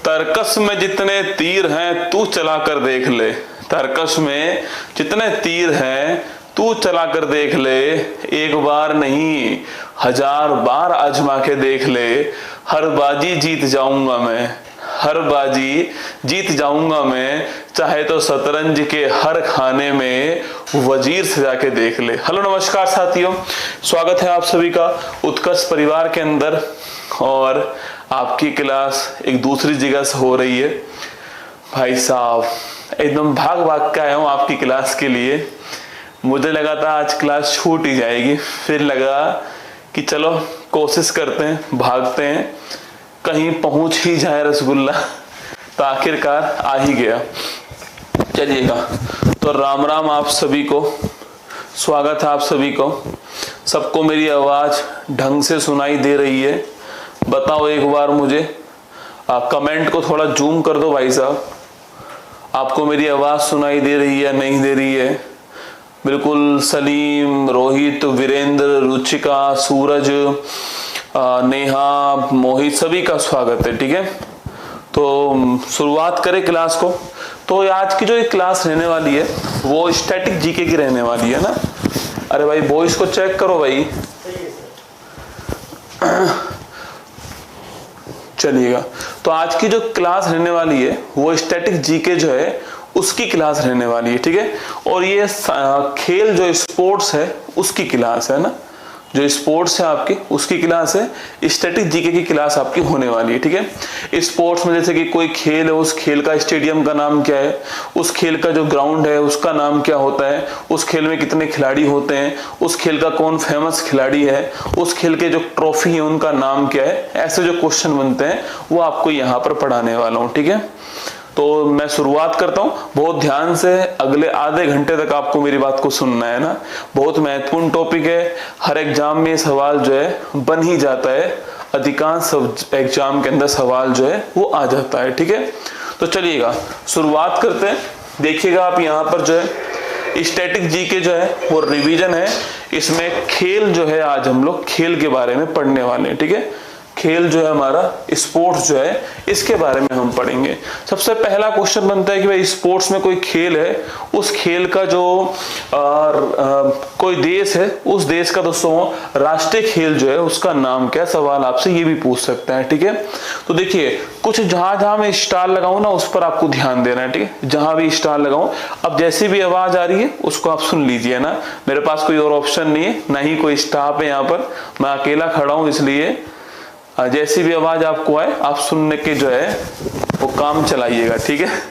तर्कस में जितने तीर हैं तू चला कर देख ले। तर्कस में जितने तीर हैं तू चला कर देख ले। एक बार नहीं 1000 बार आजमा के देख ले। हर बाजी जीत जाऊंगा मैं, हर बाजी जीत जाऊंगा मैं। चाहे तो शतरंज के हर खाने में वजीर से जाके देख ले। हेलो नमस्कार साथियों, स्वागत है आप सभी का उत्कर्ष परिवार के अंदर। और आपकी क्लास एक दूसरी जगह से हो रही है। भाई साहब एकदम भाग भाग के आया हूँ आपकी क्लास के लिए। मुझे लगा था आज क्लास छूट ही जाएगी, फिर लगा कि चलो कोशिश करते हैं, भागते हैं, कहीं पहुंच ही जाए रसगुल्ला। तो आखिरकार आ ही गया। चलिएगा, तो राम राम आप सभी को, स्वागत है आप सभी को। सबको मेरी आवाज ढंग से सुनाई दे रही है? बताओ एक बार मुझे। कमेंट को थोड़ा जूम कर दो भाई साहब। आपको मेरी आवाज सुनाई दे रही है, नहीं दे रही है? बिल्कुल। सलीम, रोहित, वीरेंद्र, रुचिका, सूरज, नेहा, मोहित, सभी का स्वागत है। ठीक है, तो शुरुआत करें क्लास को। तो आज की जो एक क्लास रहने वाली है वो स्टैटिक जीके की रहने वाली है ना। अरे भाई वॉइस को चेक करो भाई। चलिएगा, तो आज की जो क्लास रहने वाली है वो स्टैटिक जीके जो है उसकी क्लास रहने वाली है। ठीक है, और ये खेल जो स्पोर्ट्स है उसकी क्लास है ना। जो स्पोर्ट्स है आपकी उसकी क्लास है। स्टैटिक जीके की क्लास आपकी होने वाली है। ठीक है, स्पोर्ट्स में जैसे कि कोई खेल है, उस खेल का स्टेडियम का नाम क्या है, उस खेल का जो ग्राउंड है उसका नाम क्या होता है, उस खेल में कितने खिलाड़ी होते हैं, उस खेल का कौन फेमस खिलाड़ी है, उस खेल के जो ट्रॉफी है उनका नाम क्या है, ऐसे जो क्वेश्चन बनते हैं वो आपको यहाँ पर पढ़ाने वाला हूँ। ठीक है, तो मैं शुरुआत करता हूं। बहुत ध्यान से अगले आधे घंटे तक आपको मेरी बात को सुनना है ना। बहुत महत्वपूर्ण टॉपिक है। हर एग्जाम में सवाल जो है बन ही जाता है। अधिकांश एग्जाम के अंदर सवाल जो है वो आ जाता है। ठीक है, तो चलिएगा शुरुआत करते हैं। देखिएगा आप यहाँ पर जो है स्टैटिक जीके जो है वो रिवीजन है। इसमें खेल जो है आज हम लोग खेल के बारे में पढ़ने वाले हैं। ठीक है, खेल जो है हमारा स्पोर्ट्स जो है इसके बारे में हम पढ़ेंगे। सबसे पहला क्वेश्चन बनता है कि भाई स्पोर्ट्स में कोई खेल है, उस खेल का जो कोई देश है, उस देश का दोस्तों राष्ट्रीय खेल जो है उसका नाम क्या है। सवाल आपसे ये भी पूछ सकता है। ठीक है, तो देखिए कुछ जहां जहां मैं स्टार लगाऊं ना उस पर आपको ध्यान देना है। ठीक है, जहां भी स्टार लगाऊं, अब जैसी भी आवाज आ रही है उसको आप सुन लीजिए ना। मेरे पास कोई और ऑप्शन नहीं है, ना ही कोई स्टाफ है यहाँ पर, मैं अकेला खड़ा हूं, इसलिए जैसी भी आवाज आपको आए आप सुनने के जो है वो काम चलाइएगा। ठीक है,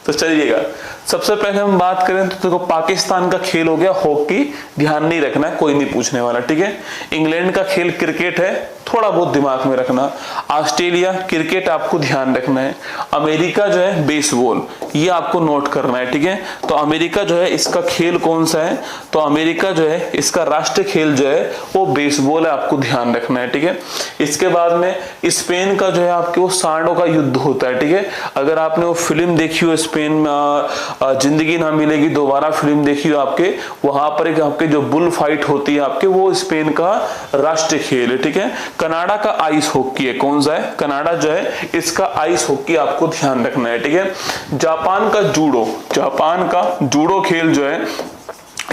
तो चलिएगा सबसे पहले हम बात करें तो देखो पाकिस्तान का खेल हो गया हॉकी, ध्यान नहीं रखना है, कोई नहीं पूछने वाला। ठीक है, इंग्लैंड का खेल क्रिकेट है, थोड़ा बहुत दिमाग में रखना। ऑस्ट्रेलिया क्रिकेट आपको ध्यान रखना है। अमेरिका जो है बेसबॉल, ये आपको नोट करना है। ठीक है, तो अमेरिका जो है इसका खेल कौन सा है, तो अमेरिका जो है इसका राष्ट्रीय खेल जो है वो बेसबॉल है, आपको ध्यान रखना है। ठीक है, इसके बाद में स्पेन का जो है आपके वो सांडों का युद्ध होता है। ठीक है, अगर आपने वो फिल्म देखी हो स्पेन में जिंदगी ना मिलेगी दोबारा, फिल्म देखी हो आपके, वहां पर एक आपके जो बुल फाइट होती है आपके, वो स्पेन का राष्ट्रीय खेल है। ठीक है, कनाडा का आइस हॉकी है, कौन सा है, कनाडा जो है इसका आइस हॉकी आपको ध्यान रखना है। ठीक है, जापान का जूडो, जापान का जूडो खेल जो है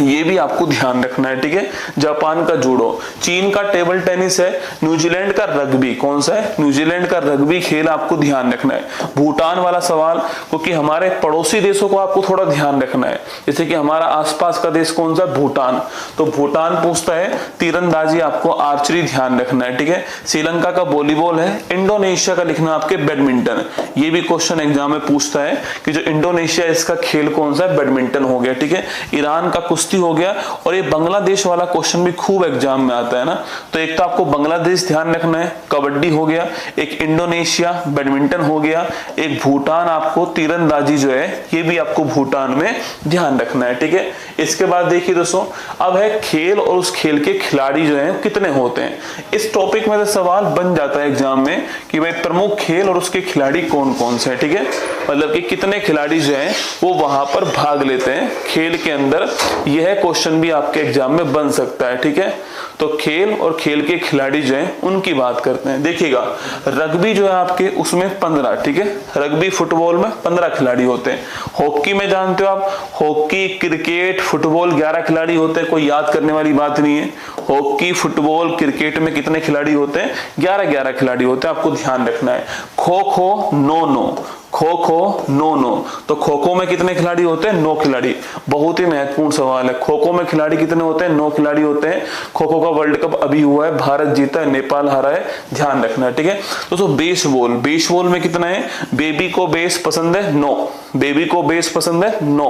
ये भी आपको ध्यान रखना है। ठीक है, जापान का जूडो। चीन का टेबल टेनिस है। न्यूजीलैंड का रग्बी, कौन सा है, न्यूजीलैंड का रग्बी खेल आपको ध्यान रखना है। भूटान वाला सवाल, क्योंकि हमारे पड़ोसी देशों को आपको थोड़ा ध्यान रखना है। जैसे कि हमारा आसपास का देश कौन सा, भूटान, तो भूटान पूछता है। तीरंदाजी आपको आर्चरी ध्यान रखना है। ठीक है, श्रीलंका का वॉलीबॉल है। इंडोनेशिया का लिखना आपके बैडमिंटन, ये भी क्वेश्चन एग्जाम में पूछता है कि जो इंडोनेशिया इसका खेल कौन सा है, बैडमिंटन हो गया। ठीक है, ईरान का कुश्ती हो गया। और ये बांग्लादेश वाला क्वेश्चन भी खूब एग्जाम में आता है ना, तो एक तो आपको बांग्लादेश ध्यान रखना है, कबड्डी हो गया, एक इंडोनेशिया बैडमिंटन हो गया, एक भूटान आपको तीरंदाजी जो है ये भी आपको भूटान में ध्यान रखना है। ठीक है, इसके बाद देखिए दोस्तों अब है खेल और उस खेल के खिलाड़ी जो है कितने होते हैं। इस टॉपिक में से सवाल बन जाता है एग्जाम में कि भाई प्रमुख खेल और उसके खिलाड़ी कौन कौन से हैं। ठीक है, मतलब कि कितने खिलाड़ी जो हैं वो वहां पर भाग लेते हैं खेल के अंदर। यह क्वेश्चन भी आपके एग्जाम में बन सकता है, ठीक है। तो खेल और खेल के खिलाड़ी जो हैं उनकी बात करते हैं। देखिएगा रग्बी जो है आपके उसमें 15, ठीक है, रग्बी फुटबॉल में 15 खिलाड़ी होते हैं। हॉकी में जानते हो आप, हॉकी क्रिकेट फुटबॉल 11 खिलाड़ी होते हैं, कोई याद करने वाली बात नहीं है। हॉकी फुटबॉल क्रिकेट में कितने खिलाड़ी होते हैं? 11 खिलाड़ी होते हैं, आपको ध्यान रखना है। खो खो 9, खो खो 9। तो खो खो में कितने खिलाड़ी होते हैं? 9 खिलाड़ी। बहुत ही महत्वपूर्ण सवाल है, खो खो में खिलाड़ी कितने होते हैं? 9 खिलाड़ी होते हैं। खो खो का वर्ल्ड कप अभी हुआ है, भारत जीता है, नेपाल हारा है, ध्यान रखना है, ठीक है। दोस्तों बेसबॉल, बेसबॉल में कितना है? बेबी को बेस पसंद है 9, बेबी को बेस पसंद है 9,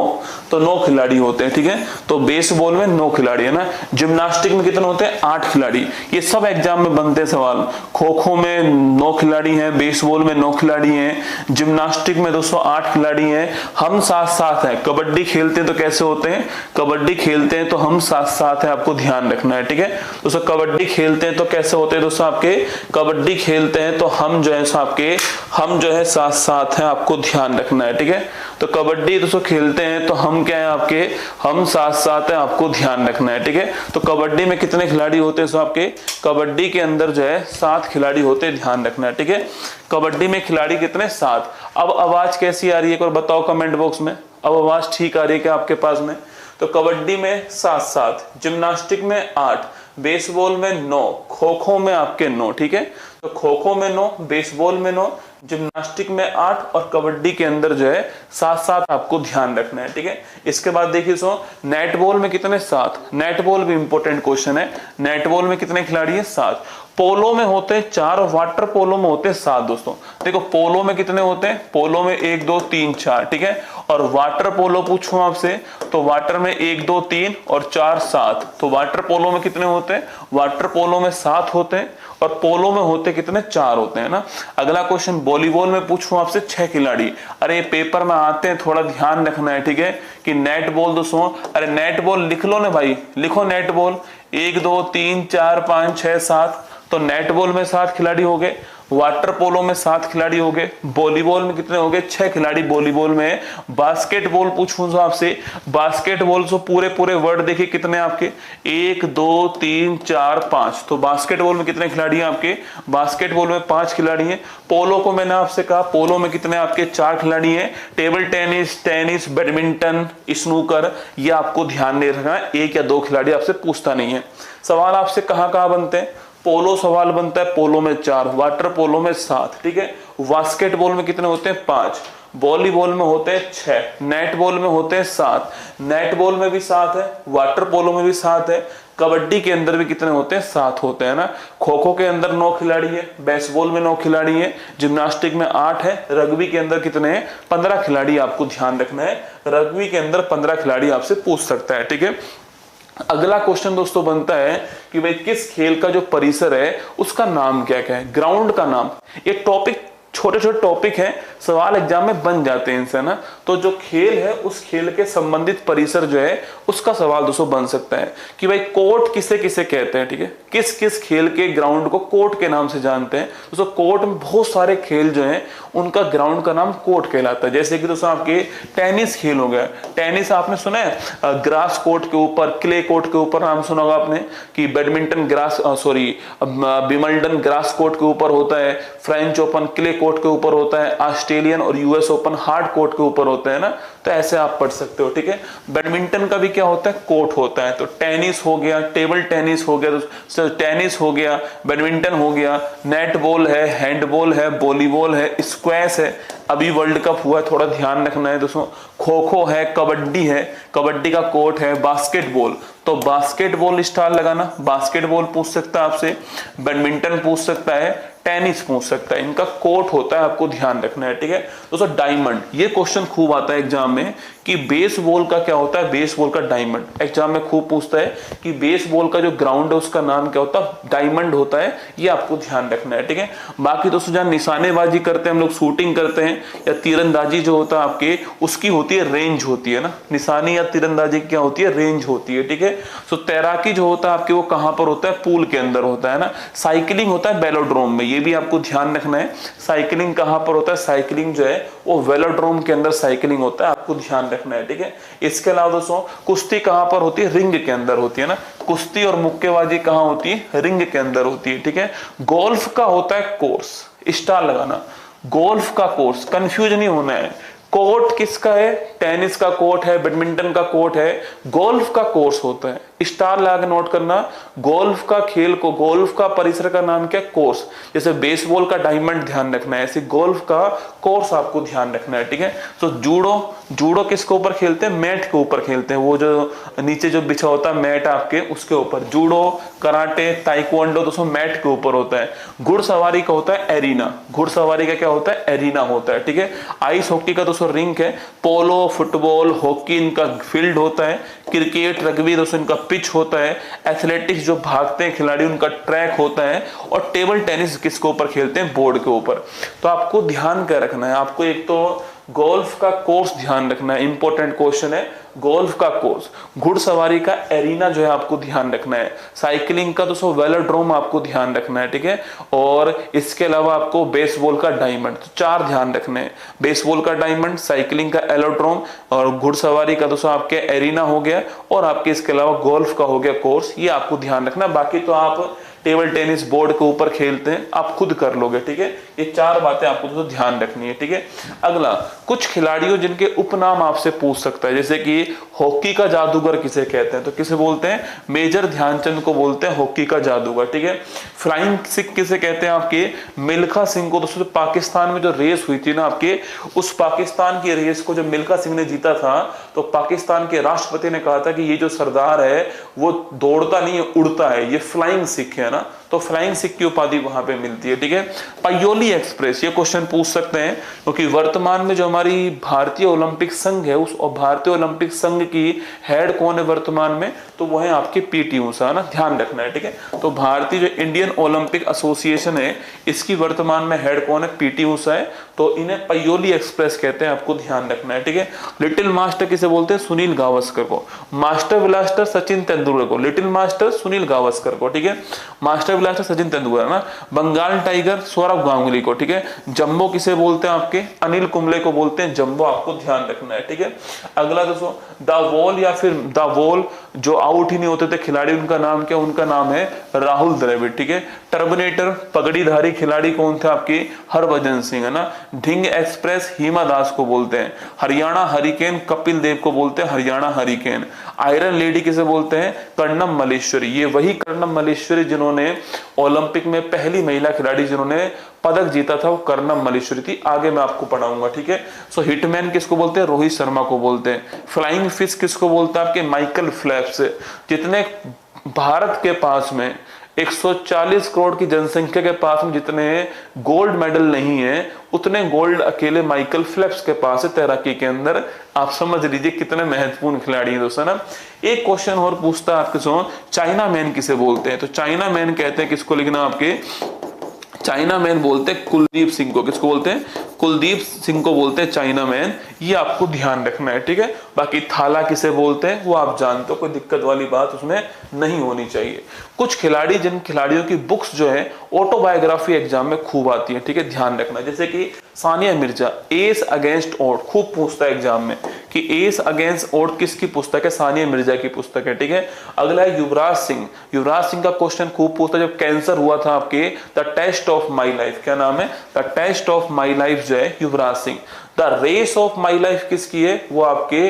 तो 9 खिलाड़ी होते हैं, ठीक है। तो बेसबॉल में 9 खिलाड़ी है ना। जिम्नास्टिक में कितने होते हैं? 8 खिलाड़ी। ये सब एग्जाम में बनते हैं सवाल। खो खो में 9 खिलाड़ी हैं, बेसबॉल में 9 खिलाड़ी हैं, जिम्नास्टिक में 208 खिलाड़ी हैं। हम साथ साथ हैं। कबड्डी खेलते हैं तो कैसे होते हैं? कबड्डी खेलते हैं तो हम साथ साथ हैं, आपको ध्यान रखना है, ठीक है। दोस्तों कबड्डी खेलते हैं तो कैसे होते हैं? दोस्तों आपके कबड्डी खेलते हैं तो हम जो है आपके हम जो है साथ साथ हैं, आपको ध्यान रखना है, ठीक है। तो कबड्डी दोस्तों खेलते हैं तो हम क्या है आपके? हम साथ साथ हैं, आपको ध्यान रखना है, ठीक है। तो कबड्डी में कितने खिलाड़ी होते हैं? सो आपके कबड्डी के अंदर जो है 7 खिलाड़ी होते हैं, ध्यान रखना है, ठीक है। कबड्डी में खिलाड़ी कितने? 7। अब आवाज कैसी आ रही है, एक बार बताओ कमेंट बॉक्स में। अब आवाज ठीक आ रही है क्या आपके पास में? तो कबड्डी में 7, जिम्नास्टिक में 8, बेसबॉल में 9, खो खो में आपके 9, ठीक है। तो खो खो में 9, बेसबॉल में 9, जिम्नास्टिक में 8 और कबड्डी के अंदर जो है 7 आपको ध्यान रखना है, ठीक है। इसके बाद देखिए नेट बॉल में कितने? 7। नेट बॉल भी इंपॉर्टेंट क्वेश्चन है। नेट बॉल में कितने खिलाड़ी है? 7। पोलो में होते हैं 4 और वाटर पोलो में होते हैं 7। दोस्तों देखो पोलो में कितने होते हैं? पोलो में 1 2 3 4, ठीक है। और वाटर पोलो पूछूं आपसे तो वाटर में 1 2 3 और 4 7। तो वाटर पोलो में कितने होते हैं? वाटर पोलो में 7 होते हैं और पोलो में होते कितने? 4 होते हैं ना। अगला क्वेश्चन वॉलीबॉल में पूछूं आपसे 6 खिलाड़ी। अरे पेपर में आते हैं, थोड़ा ध्यान रखना है, ठीक है। कि नेट बॉल दोस्तों, अरे नेट बॉल लिख लो ना भाई, लिखो नेट बॉल 1 2 3 4 5 6 7। तो नेट बॉल में 7 खिलाड़ी हो गए, वाटर पोलो में 7 खिलाड़ी हो गए, वॉलीबॉल में कितने हो गए? 6 खिलाड़ी वॉलीबॉल में। बास्केटबॉल पूछूं तो आपसे, बास्केटबॉल से पूरे वर्ड देखिए कितने आपके? 1 2 3 4 5। तो बास्केटबॉल में कितने खिलाड़ी हैं आपके? बास्केटबॉल में 5 खिलाड़ी हैं। पोलो को मैंने आपसे कहा, पोलो में कितने आपके? 4 खिलाड़ी हैं। टेबल टेनिस, बैडमिंटन, स्नूकर, ये आपको ध्यान नहीं रखना है, 1 या 2 खिलाड़ी आपसे पूछता नहीं है। सवाल आपसे कहाँ बनते हैं? पोलो सवाल बनता है, पोलो में 4, वाटर पोलो में 7, ठीक है। बास्केटबॉल में कितने होते हैं? 5, वॉलीबॉल में होते हैं 6, नेट बॉल में होते हैं 7, नेट बॉल में भी 7 है, वाटर पोलो में भी 7 है, कबड्डी के अंदर भी कितने होते हैं? 7 होते हैं ना। खो खो के अंदर 9 खिलाड़ी है, बेसबॉल में 9 खिलाड़ी है, जिम्नास्टिक में 8 है, रग्बी के अंदर कितने हैं? 15 खिलाड़ी, आपको ध्यान रखना है। रग्बी के अंदर 15 खिलाड़ी आपसे पूछ सकता है, ठीक है। अगला क्वेश्चन दोस्तों बनता है कि भाई किस खेल का जो परिसर है उसका नाम क्या है? ग्राउंड का नाम। ये टॉपिक छोटे छोटे टॉपिक हैं, सवाल एग्जाम में बन जाते हैं इनसे ना। तो जो खेल है उस खेल के संबंधित परिसर जो है उसका सवाल दोस्तों बन सकता है कि भाई कोर्ट किसे किसे कहते हैं, ठीक है। किस किस खेल के ग्राउंड को कोर्ट के नाम से जानते हैं? दोस्तों कोर्ट में बहुत सारे खेल जो हैं उनका ग्राउंड का नाम कोर्ट कहलाता है। जैसे कि दोस्तों आपके टेनिस खेल हो गया, टेनिस आपने सुना है ग्रास कोर्ट के ऊपर, क्ले कोर्ट के ऊपर नाम सुना होगा आपने। कि बैडमिंटन विंबलडन ग्रास कोर्ट के ऊपर होता है, फ्रेंच ओपन क्ले कोर्ट के ऊपर होता है, ऑस्ट्रेलियन और यूएस ओपन हार्ड कोर्ट के ऊपर होते हैं ना। तो ऐसे आप पढ़ सकते हो, ठीक है। बैडमिंटन का भी क्या होता है? कोर्ट होता है। तो टेनिस हो गया, टेबल टेनिस हो गया, तो टेनिस हो गया, बैडमिंटन हो गया, नेट बॉल है, हैंडबॉल है, वॉलीबॉल है, स्क्वैश है, अभी वर्ल्ड कप हुआ है, थोड़ा ध्यान रखना है दोस्तों। खो खो है, कबड्डी है, कबड्डी का कोर्ट है, बास्केटबॉल, तो बास्केटबॉल स्टार लगाना, बास्केटबॉल पूछ सकता है आपसे, बैडमिंटन पूछ सकता है, टेनिस पूछ सकता है, इनका कोर्ट होता है, आपको ध्यान रखना है, ठीक है दोस्तों। डायमंड, ये क्वेश्चन खूब आता है एग्जाम में कि बेसबॉल का क्या होता है? बेसबॉल का डायमंड एग्जाम में खूब पूछता है कि बेसबॉल का जो ग्राउंड है उसका नाम क्या होता है? डायमंड होता है, ये आपको ध्यान रखना है, ठीक है। बाकी दोस्तों जहां निशानेबाजी करते हैं हम लोग, शूटिंग करते हैं या तीरंदाजी जो होता है आपके, उसकी होती है रेंज होती है ना। निशानी या तीरंदाजी क्या होती है? रेंज होती है, ठीक है। तो तैराकी जो होता है आपके वो कहां पर होता है? पूल के अंदर होता है ना। साइकिलिंग होता है बेलोड्रोम में, ये भी आपको ध्यान रखना है। साइकिलिंग कहाँ पर होता है, साइकिलिंग जो है वो वेलोड्रोम के अंदर साइकिलिंग होता है, आपको ध्यान रखना है, ठीक है। इसके अलावा दोस्तों कुश्ती कहाँ पर होती है, रिंग के अंदर होती है ना, कुश्ती और मुक्केबाजी कहाँ होती है, रिंग के अंदर होती है, ठीक है। गोल्फ का होता है कोर्स, स्टार लगाना, गोल्फ का कोर्स, कंफ्यूज नहीं होना है। कोर्ट किसका है, टेनिस का कोर्ट है, बैडमिंटन का कोर्ट है, गोल्फ का कोर्स होता है, स्टार लगा के नोट करना। गोल्फ का खेल को, गोल्फ का परिसर का नाम क्या है, कोर्स। जैसे बेसबॉल का डायमंड ध्यान रखना है, ऐसे गोल्फ का कोर्स आपको ध्यान रखना है, ठीक है। तो जूडो, जूडो किसके ऊपर खेलते हैं, मैट के ऊपर खेलते हैं, वो जो नीचे जो बिछा होता है मैट आपके, उसके ऊपर। जूडो, कराटे, ताइक्वांडो दोस्तों मैट के ऊपर होता है। घुड़सवारी का होता है एरिना, घुड़सवारी का क्या होता है, एरिना होता है, ठीक है। आइस हॉकी का दोस्तों रिंक है। पोलो, फुटबॉल, हॉकी इनका फील्ड होता है। क्रिकेट, रग्बी दोस्तों इनका पिच होता है। एथलेटिक्स जो भागते हैं खिलाड़ी उनका ट्रैक होता है। और टेबल टेनिस किसके ऊपर खेलते हैं, बोर्ड के ऊपर। तो आपको ध्यान क्या रखना है, आपको एक तो गोल्फ का कोर्स ध्यान रखना है, इंपॉर्टेंट क्वेश्चन है गोल्फ का कोर्स। घुड़सवारी का एरिना जो है आपको ध्यान रखना है। साइकिलिंग का दोस्तों वेलोड्रोम आपको ध्यान रखना है, ठीक है। और इसके अलावा आपको बेसबॉल का डायमंड, तो 4 ध्यान रखने हैं। बेसबॉल का डायमंड, साइकिलिंग का एलोड्रोम और घुड़सवारी का दोस्तों आपके एरिना हो गया, और आपके इसके अलावा गोल्फ का हो गया कोर्स, ये आपको ध्यान रखना। बाकी तो आप टेबल टेनिस बोर्ड के ऊपर खेलते हैं, आप खुद कर लोगे, ठीक है। ये 4 बातें आपको तो ध्यान रखनी है, ठीक है। अगला, कुछ खिलाड़ियों जिनके उपनाम आपसे पूछ सकता है, जैसे कि हॉकी का जादूगर किसे कहते हैं, तो किसे बोलते हैं, मेजर ध्यानचंद को बोलते हैं हॉकी का जादूगर, ठीक है। फ्लाइंग सिख किसे कहते हैं, आपके मिल्खा सिंह को। दोस्तों पाकिस्तान में जो रेस हुई थी ना आपके, उस पाकिस्तान की रेस को जब मिल्खा सिंह ने जीता था, तो पाकिस्तान के राष्ट्रपति ने कहा था कि ये जो सरदार है वो दौड़ता नहीं है, उड़ता है, ये फ्लाइंग सिख है ना, तो फ्लाइंग सिख की उपाधि वहां पे मिलती है, ठीक है। पायोली एक्सप्रेस, ये क्वेश्चन पूछ सकते हैं, क्योंकि वर्तमान में जो हमारी भारतीय ओलंपिक संघ है, उस भारतीय ओलंपिक संघ की हेड कौन है वर्तमान में, तो वो है आपके पीटी ऊषा ना, ध्यान रखना है, ठीक है। तो भारतीय जो इंडियन ओलंपिक एसोसिएशन है, इसकी वर्तमान में हेड कौन है, पीटी ऊषा है, तो इन्हें पायोली एक्सप्रेस कहते हैं, आपको ध्यान रखना है, ठीक है। लिटिल मास्टर किसे बोलते हैं, सुनील गावस्कर को। मास्टर ब्लास्टर सचिन तेंदुलकर को, लिटिल मास्टर सुनील गावस्कर को, ठीक है। मास्टर ब्लास्टर सचिन तेंदुलकर ना। बंगाल टाइगर सौरव गांगुली को, ठीक है। जंबो किसे बोलते हैं, आपके अनिल कुंबले को बोलते हैं जंबो, आपको ध्यान रखना है, ठीक है। अगला दोस्तों द वॉल या फिर द वॉल, जो आउट ही नहीं होते थे खिलाड़ी, उनका नाम क्या, उनका नाम है राहुल द्रविड़, ठीक है। टर्मिनेटर पगड़ीधारी खिलाड़ी कौन थे, आपके हरभजन सिंह है ना। ढिंग एक्सप्रेस हिमा दास को बोलते हैं। हरियाणा हरिकेन कपिल देव को बोलते हैं हरियाणा हरिकेन। आयरन लेडी किसे बोलते हैं, कर्णम मल्लेश्वरी, ये वही कर्णम मल्लेश्वरी जिन्होंने ओलंपिक में पहली महिला खिलाड़ी जिन्होंने पदक जीता था, वो कर्णम मल्लेश्वरी थी। आगे मैं आपको पढ़ाऊंगा, ठीक है। सो हिटमैन किसको बोलते हैं, रोहित शर्मा को बोलते हैं। फ्लाइंग फिश किसको बोलते हैं, आपके माइकल फेल्प्स। जितने भारत के पास में 140 करोड़ की जनसंख्या के पास में जितने गोल्ड मेडल नहीं है, उतने गोल्ड अकेले माइकल फेल्प्स के पास है तैराकी के अंदर। आप समझ लीजिए कितने महत्वपूर्ण खिलाड़ी हैं दोस्तों ना। एक क्वेश्चन और पूछता है आपके सो, चाइना मैन किसे बोलते हैं, तो चाइना मैन कहते हैं किसको, लिखना आपके चाइना मैन बोलते हैं कुलदीप सिंह को। किसको बोलते हैं, कुलदीप सिंह को बोलते हैं चाइना मैन, ये आपको ध्यान रखना है, ठीक है। बाकी थाला किसे बोलते हैं वो आप जानते हो, कोई दिक्कत वाली बात उसमें नहीं होनी चाहिए। कुछ खिलाड़ी, जिन खिलाड़ियों की बुक्स जो है ऑटोबायोग्राफी एग्जाम में खूब आती है, ठीक है, ध्यान रखना। जैसे कि Sania Mirza, ace against odds, खूब पूछता है एग्जाम में कि एस अगेंस्ट ओड किसकी पुस्तक है, सानिया मिर्जा की पुस्तक है, ठीक है। अगला है युवराज सिंह, युवराज सिंह का क्वेश्चन खूब पूछता है, जब कैंसर हुआ था आपके, the test of my life, क्या नाम है, the test of my life जो है Yuvraj Singh. The race of my life किसकी है, वो आपके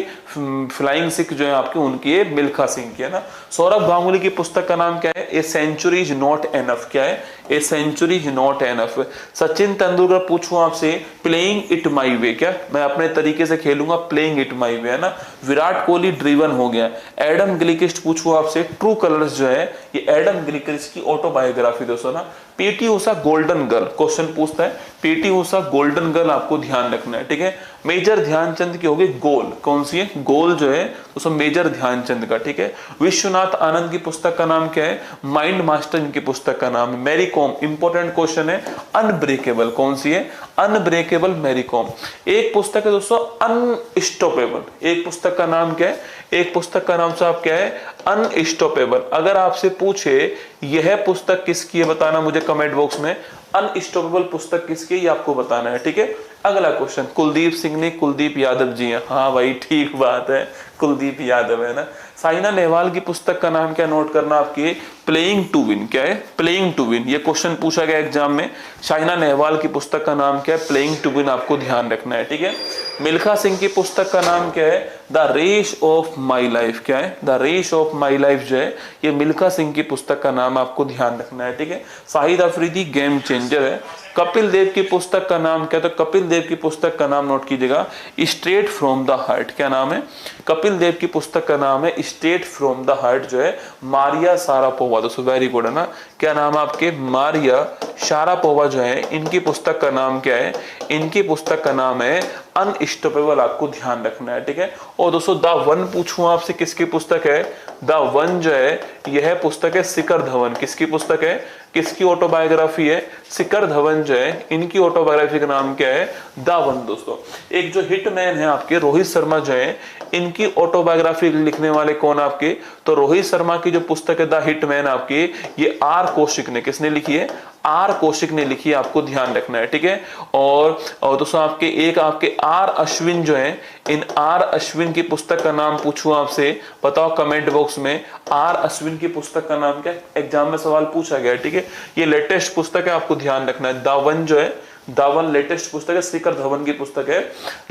फ्लाइंग सिख जो है आपके, उनकी है, मिल्खा सिंह की है ना। सौरभ गांगुली की पुस्तक का नाम क्या है, a century is not enough, क्या है, a century is not enough. Sachin Tendulkar पूछूं आपसे, प्लेइंग इट माई वे, क्या मैं अपने तरीके से खेलूंगा, प्लेइंग इट माई वे है ना। विराट कोहली ड्रिवन हो गया। एडम गिलक्रिस्ट पूछूं आपसे, ट्रू कलर्स जो है, ये एडम गिलक्रिस्ट की ऑटोबायोग्राफी दोस्तों ना। PT Usha golden girl, question पूछता है, पीटी ऊषा गोल्डन गर्ल, आपको ध्यान रखना है, ठीक है। मेजर ध्यानचंद की होगी गोल, कौन सी है, गोल जो है तो मेजर ध्यानचंद का, ठीक है। विश्वनाथ आनंद की पुस्तक का नाम क्या है, माइंड मास्टर इनकी पुस्तक का नाम है। मैरी कॉम, इंपॉर्टेंट क्वेश्चन है, अनब्रेकेबल, कौन सी है, अनब्रेकेबल मैरी कॉम। एक पुस्तक है दोस्तों अनस्टॉपेबल, एक पुस्तक का नाम क्या है, एक पुस्तक का नाम साहब क्या है, अनस्टॉपेबल। अगर आपसे पूछे यह पुस्तक किसकी है, बताना मुझे कमेंट बॉक्स में। अनस्टॉपेबल पुस्तक किसकी, ये आपको बताना है, ठीक है। अगला क्वेश्चन, कुलदीप सिंह ने, कुलदीप यादव जी हैं, हाँ भाई ठीक बात है, कुलदीप यादव है ना। साइना नेहवाल की पुस्तक का नाम क्या, नोट करना आपकी, प्लेइंग टू विन। क्या है, प्लेइंग टू विन, ये क्वेश्चन पूछा गया एग्जाम में। साइना नेहवाल की पुस्तक का नाम क्या है, प्लेइंग टू विन, आपको ध्यान रखना है, ठीक है। मिल्खा सिंह की पुस्तक का नाम क्या है, the race of my life. क्या है, the race of my life जो है ये मिल्खा सिंह की पुस्तक का नाम आपको ध्यान रखना है, ठीक है। शाहिद अफरीदी गेम चेंजर है। कपिल देव की पुस्तक का नाम क्या, तो कपिल देव की पुस्तक का नाम नोट कीजिएगा, स्ट्रेट फ्रॉम द हार्ट। क्या नाम है, कपिल देव की पुस्तक का नाम है स्ट्रेट फ्रॉम द हार्ट, जो है मारिया शारापोवा। दोस्तों वेरी गुड है ना, क्या नाम है आपके, मारिया शारापोवा जो है, इनकी पुस्तक का नाम क्या है, इनकी पुस्तक का नाम है अनस्टॉपेबल, आपको ध्यान रखना है, ठीक है। और दोस्तों द वन पूछूं आपसे, किसकी पुस्तक है, द वन जो है यह पुस्तक है शिखर धवन। किसकी पुस्तक है, किसकी ऑटोबायोग्राफी है, शिखर धवन जो है, इनकी ऑटोबायोग्राफी का नाम क्या है, द वन। दोस्तों एक जो हिटमैन है आपके रोहित शर्मा जो है, इनकी ऑटोबायोग्राफी लिखने वाले कौन आपके, तो रोहित शर्मा की जो पुस्तक है द हिटमैन आपकी, ये आर कौशिक ने, किसने लिखी है, आर कौशिक ने लिखी है, आपको ध्यान रखना है, ठीक है। और दोस्तों आपके एक आपके आर अश्विन जो है, इन आर अश्विन की पुस्तक का नाम पूछूं आपसे, बताओ कमेंट बॉक्स में, आर अश्विन की पुस्तक का नाम क्या, एग्जाम में सवाल पूछा गया है, ठीक है। ये लेटेस्ट पुस्तक है, आपको ध्यान रखना है, द वन जो है, द वन लेटेस्ट पुस्तक है, शिखर धवन की पुस्तक है,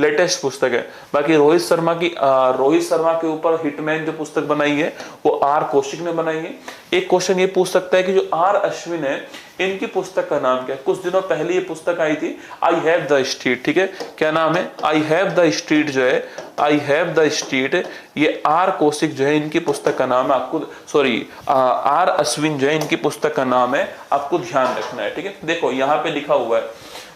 लेटेस्ट पुस्तक है। बाकी रोहित शर्मा के ऊपर हिटमैन जो पुस्तक बनाई है वो आर कौशिक ने बनाई है। एक क्वेश्चन ये पूछ सकता है कि जो आर अश्विन है, इनकी पुस्तक का नाम क्या है। कुछ दिनों पहले ये पुस्तक आई थी, आई हैव द स्ट्रीट, ठीक है। क्या नाम है, आई हैव द स्ट्रीट जो है, आई हैव द स्ट्रीट, ये आर कौशिक जो है, इनकी पुस्तक का नाम है, आपको सॉरी आर अश्विन जो है, इनकी पुस्तक का नाम है, आपको ध्यान रखना है, ठीक है। देखो यहाँ पे लिखा हुआ है,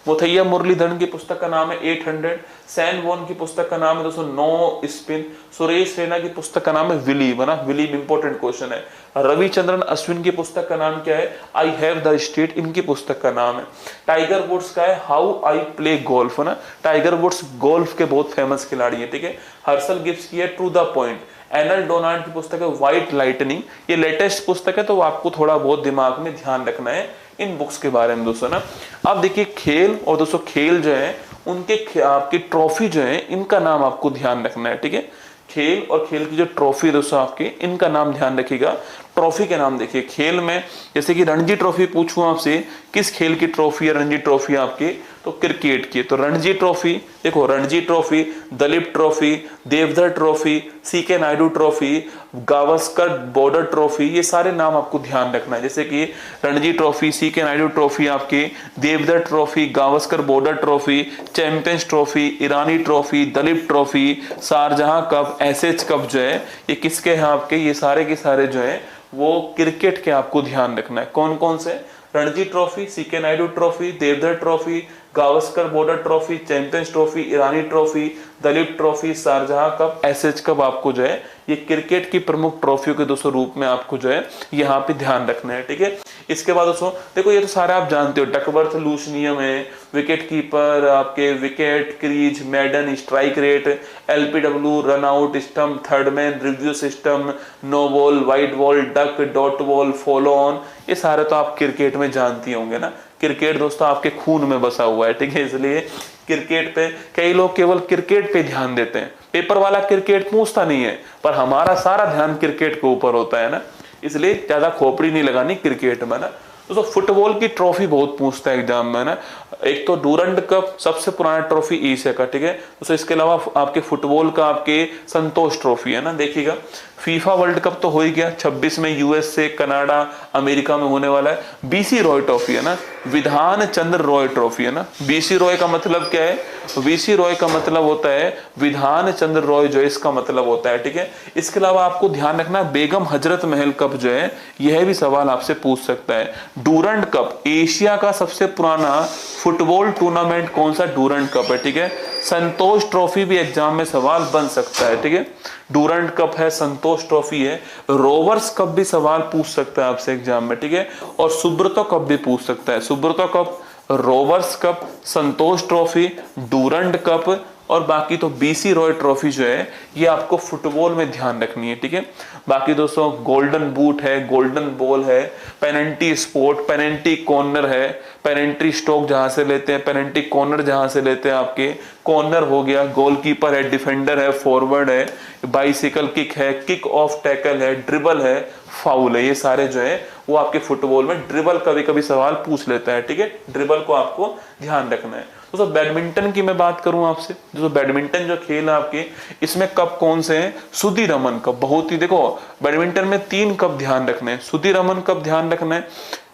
मुथैया मुरलीधरन की पुस्तक का नाम है 800, सैन वॉन की पुस्तक का नाम है दोस्तों नो स्पिन, सुरेश रैना की पुस्तक का नाम है विलीव, है ना, विलीव इंपॉर्टेंट क्वेश्चन है। रविचंद्रन अश्विन की पुस्तक का नाम क्या है, आई हैव द स्टेट, इनकी पुस्तक का नाम है। टाइगर वुड्स का है हाउ आई प्ले गोल्फ, है ना, टाइगर वुड्स गोल्फ के बहुत फेमस खिलाड़ी है, ठीक है। हर्षल गिब्स की है टू द पॉइंट। एनल डोनाल्ड की पुस्तक है व्हाइट लाइटनिंग, ये लेटेस्ट पुस्तक है, तो आपको थोड़ा बहुत दिमाग में ध्यान रखना है इन बुक्स के बारे में दोस्तों ना। अब देखिए खेल, और दोस्तों खेल जो है उनके आपकी ट्रॉफी जो है, इनका नाम आपको ध्यान रखना है, ठीक है। खेल और खेल की जो ट्रॉफी दोस्तों आपकी, इनका नाम ध्यान रखिएगा। ट्रॉफी के नाम देखिए, खेल में जैसे कि रणजी ट्रॉफी पूछूं आपसे, किस खेल की ट्रॉफी है रणजी ट्रॉफी आपकी, तो क्रिकेट की। तो रणजी ट्रॉफी देखो, Ranji trophy, Duleep trophy, Deodhar trophy, CK Naidu trophy, Gavaskar Border trophy, ये सारे नाम आपको ध्यान रखना है। जैसे कि Ranji trophy, CK Naidu trophy आपकी, Deodhar trophy, Gavaskar Border trophy, champions trophy, Irani trophy, Duleep trophy, Sharjah cup, SH cup जो है, ये किसके हैं आपके, ये सारे के सारे जो है वो क्रिकेट के, आपको ध्यान रखना है। कौन कौन से, Ranji trophy, CK Naidu trophy, Deodhar trophy, Gavaskar Border trophy, champions trophy, Irani trophy, Duleep trophy, Sharjah cup, SH cup, आपको जो है ये क्रिकेट की प्रमुख ट्रॉफियों के दोस्तों रूप में आपको जो है यहाँ पे ध्यान रखना है, ठीक है। इसके बाद दोस्तों देखो, ये तो सारे आप जानते हो, डकवर्थ लूश नियम है, विकेट कीपर आपके, wicket, crease, maiden, strike rate, LBW, run out, stump, third man, review system, no ball, wide ball, duck, dot ball, follow on, ये सारे तो आप क्रिकेट में जानती होंगे ना। क्रिकेट दोस्तों आपके खून में बसा हुआ है, ठीक है, इसलिए क्रिकेट पे कई लोग केवल क्रिकेट पे ध्यान देते हैं, पेपर वाला क्रिकेट पूछता नहीं है, पर हमारा सारा ध्यान क्रिकेट के ऊपर होता है ना, इसलिए ज्यादा खोपड़ी नहीं लगानी क्रिकेट में ना। दोस्तों फुटबॉल की ट्रॉफी बहुत पूछता है एग्जाम में ना, एक तो डूरंड कप सबसे पुराना ट्रॉफी एशिया का, ठीक है। दोस्तों इसके अलावा आपके फुटबॉल का आपके संतोष ट्रॉफी है ना, देखिएगा। फीफा वर्ल्ड कप तो हो ही गया, 26 में यूएसए, कनाडा, अमेरिका में होने वाला है। बीसी रॉय ट्रॉफी है ना, विधान चंद्र रॉय ट्रॉफी है ना। बीसी रॉय का मतलब क्या है, बीसी रॉय का मतलब होता है विधान चंद्र रॉय, जो इसका मतलब होता है, ठीक है। इसके अलावा आपको ध्यान रखना, बेगम हजरत महल कप जो है, यह भी सवाल आपसे पूछ सकता है। डूरंड कप, एशिया का सबसे पुराना फुटबॉल टूर्नामेंट कौन सा, डूरंड कप है, ठीक है। संतोष ट्रॉफी भी एग्जाम में सवाल बन सकता है, ठीक है। डूरंड कप है, संतोष ट्रॉफी है, रोवर्स कप भी सवाल पूछ सकता है आपसे एग्जाम में, ठीक है। और सुब्रतो कप भी पूछ सकता है, सुब्रतो कप, रोवर्स कप, संतोष ट्रॉफी, डूरंड कप और बाकी तो बीसी रॉय ट्रॉफी जो है ये आपको फुटबॉल में ध्यान रखनी है, ठीक है। बाकी दोस्तों गोल्डन बूट है, गोल्डन बॉल है, पेनल्टी स्पॉट, पेनल्टी कॉर्नर है, पेनल्टी स्ट्रोक जहां से लेते हैं, पेनल्टी कॉर्नर जहां से लेते हैं आपके, कॉर्नर हो गया, गोलकीपर है, डिफेंडर है, फॉरवर्ड है, बाइसिकल किक है, किक ऑफ टैकल है, ड्रिबल है, फाउल है। ये सारे जो है वो आपके फुटबॉल में ड्रिबल कभी कभी सवाल पूछ लेता है, ठीक है। ड्रिबल को आपको ध्यान रखना है। तो बैडमिंटन की मैं बात करूं आपसे, जो बैडमिंटन जो खेल है आपके, इसमें कप कौन से हैं? Sudirman cup. बहुत ही देखो बैडमिंटन में 3 कप ध्यान रखने हैं। सुधीरमन कप ध्यान रखना है,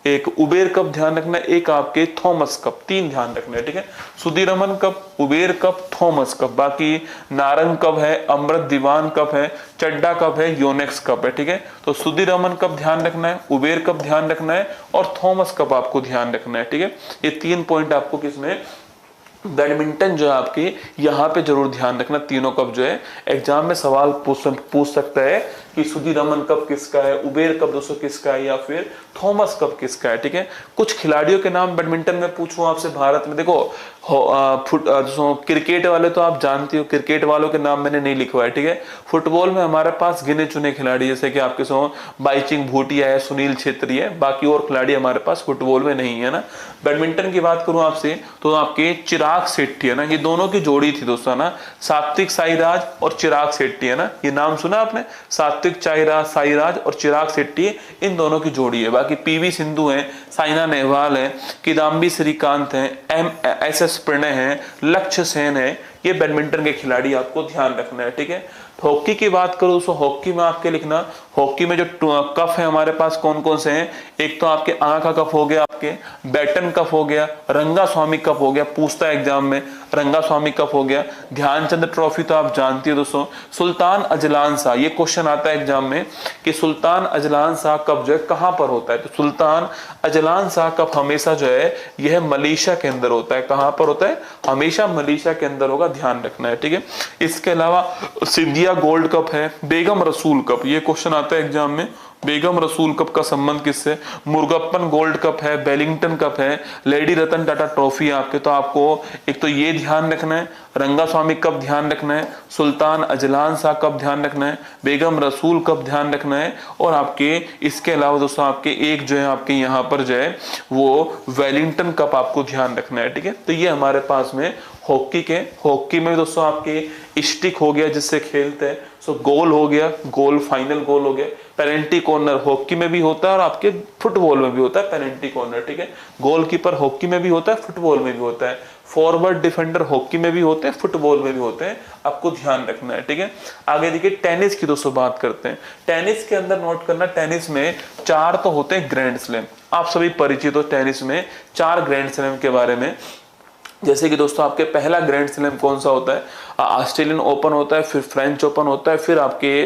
एक उबेर कप ध्यान रखना है, एक आपके थॉमस कप, 3 ध्यान रखना है, ठीक है। Sudirman cup, Uber cup, Thomas cup. बाकी नारंग कप है, अमृत दीवान कप है, चड्डा कप है, योनेक्स कप है, ठीक है। तो सुधीरमन कप ध्यान रखना है, उबेर कप ध्यान रखना है और थॉमस कप आपको ध्यान रखना है, ठीक है। ये 3 पॉइंट आपको किसमें बैडमिंटन जो है आपके यहाँ पे जरूर ध्यान रखना। तीनों कप जो है एग्जाम में सवाल पूछ सकता है कि सुधीरमन कप किसका है, उबेर कप दोस्तों किसका है, या फिर थॉमस कप किसका है, ठीक है। कुछ खिलाड़ियों के नाम बैडमिंटन में पूछूं आपसे भारत में, देखो दोस्तों क्रिकेट वाले तो आप जानते हो, क्रिकेट वालों के नाम मैंने नहीं लिखवाए, ठीक है। फुटबॉल में हमारे पास गिने चुने खिलाड़ी जैसे कि आपके बाईचिंग भूटिया है, सुनील छेत्री है, बाकी और खिलाड़ी हमारे पास फुटबॉल में नहीं है ना। बैडमिंटन की बात करूं आपसे तो आपके चिराग शेट्टी है ना, ये दोनों की जोड़ी थी दोस्तों ना, सात्विक साईराज और चिराग शेट्टी है ना, ये नाम सुना आपने, सात्विक साईराज और चिराग शेट्टी, इन दोनों की जोड़ी है। बाकी पीवी सिंधु है, साइना नेहवाल है, किदाम्बी श्रीकांत है, एस प्रणय है, लक्ष्य सेन है, ये बैडमिंटन के खिलाड़ी आपको ध्यान रखना है, ठीक है। हॉकी की बात करूं तो हॉकी में आपके लिखना, हॉकी में जो कप है हमारे पास कौन कौन से हैं, एक तो आपके आंखा कप हो गया, आपके बैटन कप हो गया, रंगा स्वामी कप हो गया, पूछता है एग्जाम में, रंगा स्वामी कप हो गया, ध्यानचंद ट्रॉफी तो आप जानती हो दोस्तों, सुल्तान अजलान शाह, ये क्वेश्चन आता है एग्जाम में कि सुल्तान अजलान शाह कप जो है कहां पर होता है, तो सुल्तान अजलान शाह कप हमेशा जो है यह मलेशिया के अंदर होता है। कहां पर होता है? हमेशा मलेशिया के अंदर होगा, ध्यान रखना है, ठीक है। इसके अलावा सिंधिया गोल्ड कप है, बेगम रसूल कप, ये क्वेश्चन आता है एग्जाम में, बेगम रसूल कप का संबंध किससे? मुर्गप्पन गोल्ड कप है, बेलिंगटन कप है, लेडी रतन टाटा ट्रॉफी है आपके, तो आपको एक तो ये ध्यान रखना है, रंगास्वामी कप ध्यान रखना है, सुल्तान अजलान शाह कप ध्यान रखना है, बेगम रसूल कप ध्यान रखना है, और आपके इसके अलावा दोस्तों आपके एक जो है आपके यहाँ पर जो है वो वेलिंगटन कप आपको ध्यान रखना है, ठीक है। तो ये हमारे पास में हॉकी में दोस्तों आपके स्टिक हो गया जिससे खेलते हैं, सो गोल हो गया, गोल फाइनल गोल हो गया, पेनल्टी कॉर्नर हॉकी में भी होता है और आपके फुटबॉल में भी होता है पेनल्टी कॉर्नर, ठीक है। गोलकीपर हॉकी में भी होता है, फुटबॉल में भी होता है, फॉरवर्ड डिफेंडर हॉकी में भी होते हैं, फुटबॉल में भी होते हैं, आपको ध्यान रखना है, ठीक है। आगे देखिए टेनिस की दोस्तों बात करते हैं। टेनिस के अंदर नोट करना, टेनिस में 4 तो होते हैं ग्रैंड स्लैम, आप सभी परिचित हो टेनिस में 4 ग्रैंड स्लैम के बारे में। जैसे कि दोस्तों आपके पहला ग्रैंड स्लैम कौन सा होता है? ऑस्ट्रेलियन ओपन होता है, फिर फ्रेंच ओपन होता है, फिर आपके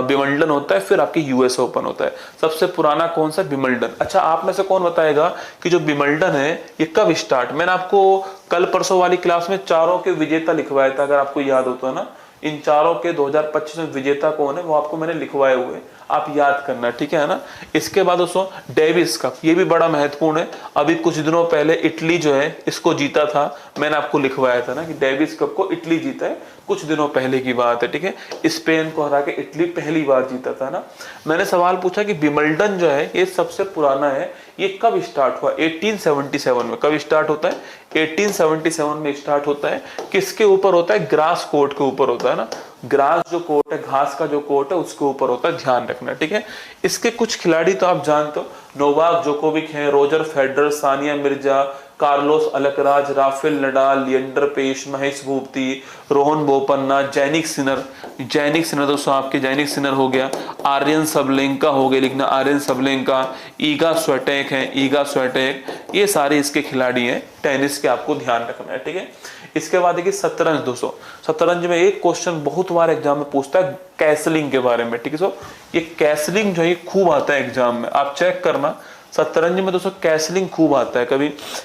विंबलडन होता है, फिर आपके यूएस ओपन होता है। सबसे पुराना कौन सा? विंबलडन। अच्छा, आप में से कौन बताएगा कि जो विंबलडन है ये कब स्टार्ट? मैंने आपको कल परसों वाली क्लास में चारों के विजेता लिखवाया था, अगर आपको याद होता है ना, इन चारों के 2025 में विजेता कौन है वो आपको मैंने लिखवाए हुए, आप याद करना, ठीक है ना। इसके बाद दोस्तों डेविस कप, ये भी बड़ा महत्वपूर्ण है। अभी कुछ दिनों पहले इटली जो है इसको जीता था, मैंने आपको लिखवाया था ना कि डेविस कप को इटली जीता है, कुछ दिनों पहले की बात है, ठीक है। स्पेन को हरा के इटली पहली बार जीता था ना। मैंने सवाल पूछा कि विंबलडन जो है ये सबसे पुराना है, ये कब स्टार्ट हुआ? 1877 में। कब स्टार्ट होता है? 1877 में स्टार्ट होता है। किसके ऊपर होता है? ग्रास कोर्ट के ऊपर होता है ना, ग्रास जो कोर्ट है, घास का जो कोर्ट है उसके ऊपर होता है, ध्यान रखना, ठीक है। इसके कुछ खिलाड़ी तो आप जानते हो, नोवाक जोकोविक है, Roger Federer, Sania Mirza, Carlos Alcaraz, Rafael Nadal, Leander पेश, महेश भूपति, रोहन बोपन्ना, जैनिक सिनर दोस्तों आपके जैनिक सिनर हो गया, आर्यन सबलेंका हो गए, लिखना आर्यन सबलेंका, ईगा स्वेटेक है, ईगा स्वेटेक, ये सारे इसके खिलाड़ी हैं टेनिस के, आपको ध्यान रखना है, ठीक है। इसके बाद देखिए शतरंज दोस्तों, शतरंज में एक क्वेश्चन बहुत बार एग्जाम में पूछता है कैसलिंग के बारे में, ठीक है। ये कैसलिंग जो है खूब आता है एग्जाम में, आप चेक करना। शतरंज में दोस्तों कैसलिंग खूब आता है।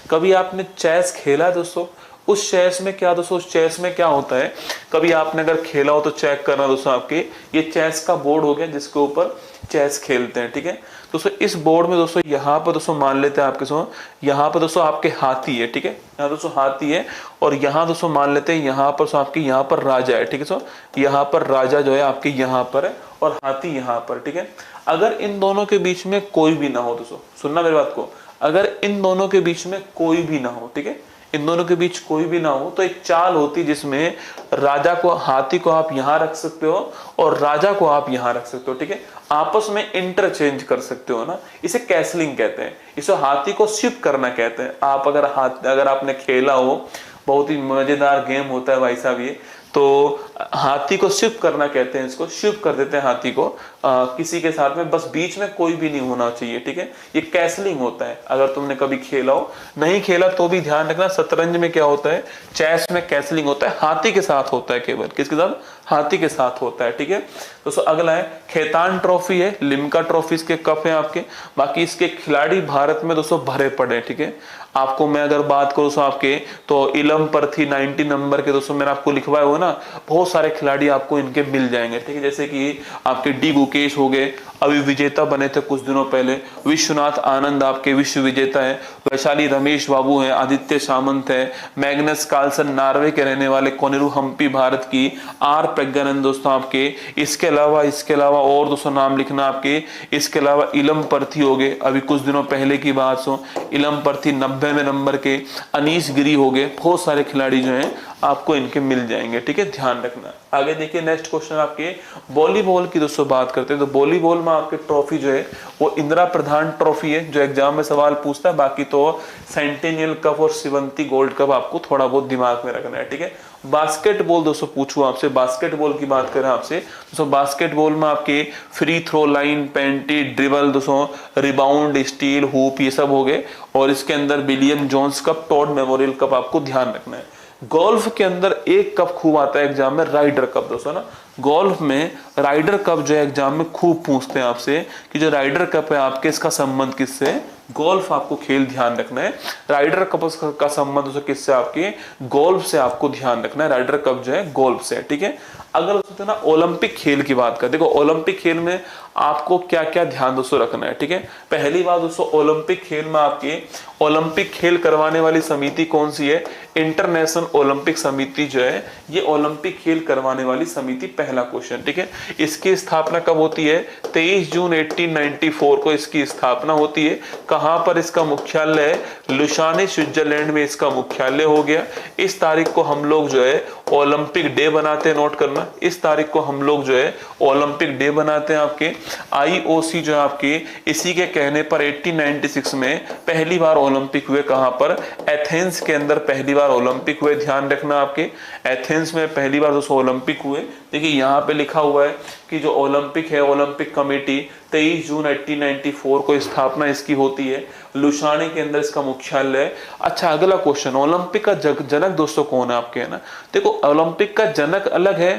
कभी आपने चेस खेला है दोस्तों? उस चेस में क्या दोस्तों, उस चेस में क्या होता है, कभी आपने अगर खेला हो तो चेक करना दोस्तों। आपके ये चेस का बोर्ड हो गया जिसके ऊपर चेस खेलते हैं, ठीक है। दोस्तों इस बोर्ड में दोस्तों यहाँ पर दोस्तों मान लेते हैं आपके दोस्तों, यहाँ पर दोस्तों आपके हाथी है, ठीक है, यहाँ दोस्तों हाथी है, और यहाँ दोस्तों मान लेते हैं यहाँ पर आपके यहाँ पर राजा है, ठीक है दोस्तों, यहाँ पर राजा जो है आपके यहाँ पर है और हाथी यहाँ पर, ठीक है। अगर इन दोनों के बीच में कोई भी ना हो दोस्तों, सुनना मेरी बात को, अगर इन दोनों के बीच में कोई भी ना हो, ठीक है, इन दोनों के बीच कोई भी ना हो, तो एक चाल होती जिसमें राजा को, हाथी को आप यहां रख सकते हो और राजा को आप यहां रख सकते हो, ठीक है, आपस में इंटरचेंज कर सकते हो ना, इसे कैसलिंग कहते हैं, इसे हाथी को शिफ्ट करना कहते हैं। आप अगर आपने खेला हो, बहुत ही मजेदार गेम होता है भाई साहब ये, तो हाथी को शिफ्ट करना कहते हैं, इसको शिफ्ट कर देते हैं हाथी को किसी के साथ में, बस बीच में कोई भी नहीं होना चाहिए, ठीक है, ये कैसलिंग होता है। अगर तुमने कभी खेला हो, नहीं खेला तो भी ध्यान रखना, शतरंज में क्या होता है, चेस में कैसलिंग होता है, हाथी के साथ होता है, केवल किसके साथ, हाथी के साथ होता है, ठीक है। दोस्तों अगला है खैतान ट्रॉफी है, लिम्का ट्रॉफी के कप है आपके, बाकी इसके खिलाड़ी भारत में दोस्तों भरे पड़े, ठीक है। आपको मैं अगर बात करूं दोस्तों आपके, तो इलम पर्थी 90 नंबर के दोस्तों मैंने आपको लिखवाया हो ना, बहुत सारे खिलाड़ी आपको इनके मिल जाएंगे, ठीक है, जैसे कि आपके डी गुकेश हो गए, अभी विजेता बने थे कुछ दिनों पहले, विश्वनाथ आनंद आपके विश्व विजेता है, वैशाली रमेश बाबू है, आदित्य सामंत है, मैग्नस कार्लसन नॉर्वे के रहने वाले, कोनेरू हम्पी भारत की, आर प्रज्ञानंद दोस्तों आपके, इसके अलावा और दोस्तों नाम लिखना आपके, इसके अलावा इलम पर्थी हो गए, अभी कुछ दिनों पहले की बात हो, इलम पर्थी 90वें नंबर के, अनीश गिरी हो गए, बहुत सारे खिलाड़ी जो हैं आपको इनके मिल जाएंगे, ठीक है, ध्यान रखना। आगे देखिए नेक्स्ट क्वेश्चन आपके वॉलीबॉल की दोस्तों बात करते हैं, तो वॉलीबॉल में आपके ट्रॉफी जो है वो इंदिरा प्रधान ट्रॉफी है, जो एग्जाम में सवाल पूछता है, बाकी तो सेंटेनियल कप और शिवंती गोल्ड कप आपको थोड़ा बहुत दिमाग में रखना है, ठीक है। बास्केटबॉल दोस्तों पूछूं आपसे, बास्केटबॉल की बात करें आपसे दोस्तों, बास्केटबॉल में आपके free throw line, penalty, dribble दोस्तों, रिबाउंड, स्टील, हुप, ये सब हो गए, और इसके अंदर William Jones cup, Todd memorial cup आपको ध्यान रखना है। गोल्फ के अंदर एक कप खूब आता है एग्जाम में, राइडर कप दोस्तों ना, गोल्फ में राइडर कप जो है एग्जाम में खूब पूछते हैं आपसे कि जो राइडर कप है आपके, इसका संबंध किससे, गोल्फ आपको खेल ध्यान रखना है, राइडर कप का संबंध किससे, आपके गोल्फ से आपको ध्यान रखना है, राइडर कप जो है गोल्फ से, ठीक है। अगर दोस्तों ना ओलंपिक खेल की बात करें, देखो ओलंपिक खेल में आपको क्या क्या ध्यान दोस्तों रखना है, ठीक है। पहली बात दोस्तों, ओलंपिक खेल में आपके ओलंपिक खेल करवाने वाली समिति कौन सी है, इंटरनेशनल ओलंपिक समिति जो है, ये ओलंपिक खेल करवाने वाली समिति, पहला क्वेश्चन, ठीक है। इसकी स्थापना कब होती है, 23 जून 1894 को इसकी स्थापना होती है। कहां पर इसका मुख्यालय है, लुसाने स्विट्जरलैंड में इसका मुख्यालय हो गया। इस तारीख को हम लोग जो है ओलंपिक डे बनाते हैं, नोट करना, इस तारीख को हम लोग जो है ओलंपिक डे बनाते हैं आपके। आईओसी जो है आपके, इसी के कहने पर 1896 में पहली बार ओलंपिक हुए, कहां पर, एथेंस के अंदर पहली बार ओलंपिक हुए, ध्यान रखना आपके, एथेंस में पहली बार दोस्तों ओलंपिक हुए। देखिए यहाँ पे लिखा हुआ है कि जो ओलंपिक है, ओलंपिक कमेटी 23 जून 1894 को स्थापना इसकी होती है, लुसाने के अंदर इसका मुख्यालय है। अच्छा अगला क्वेश्चन, ओलंपिक का जनक दोस्तों कौन है आपके, है ना, देखो ओलंपिक का जनक अलग है,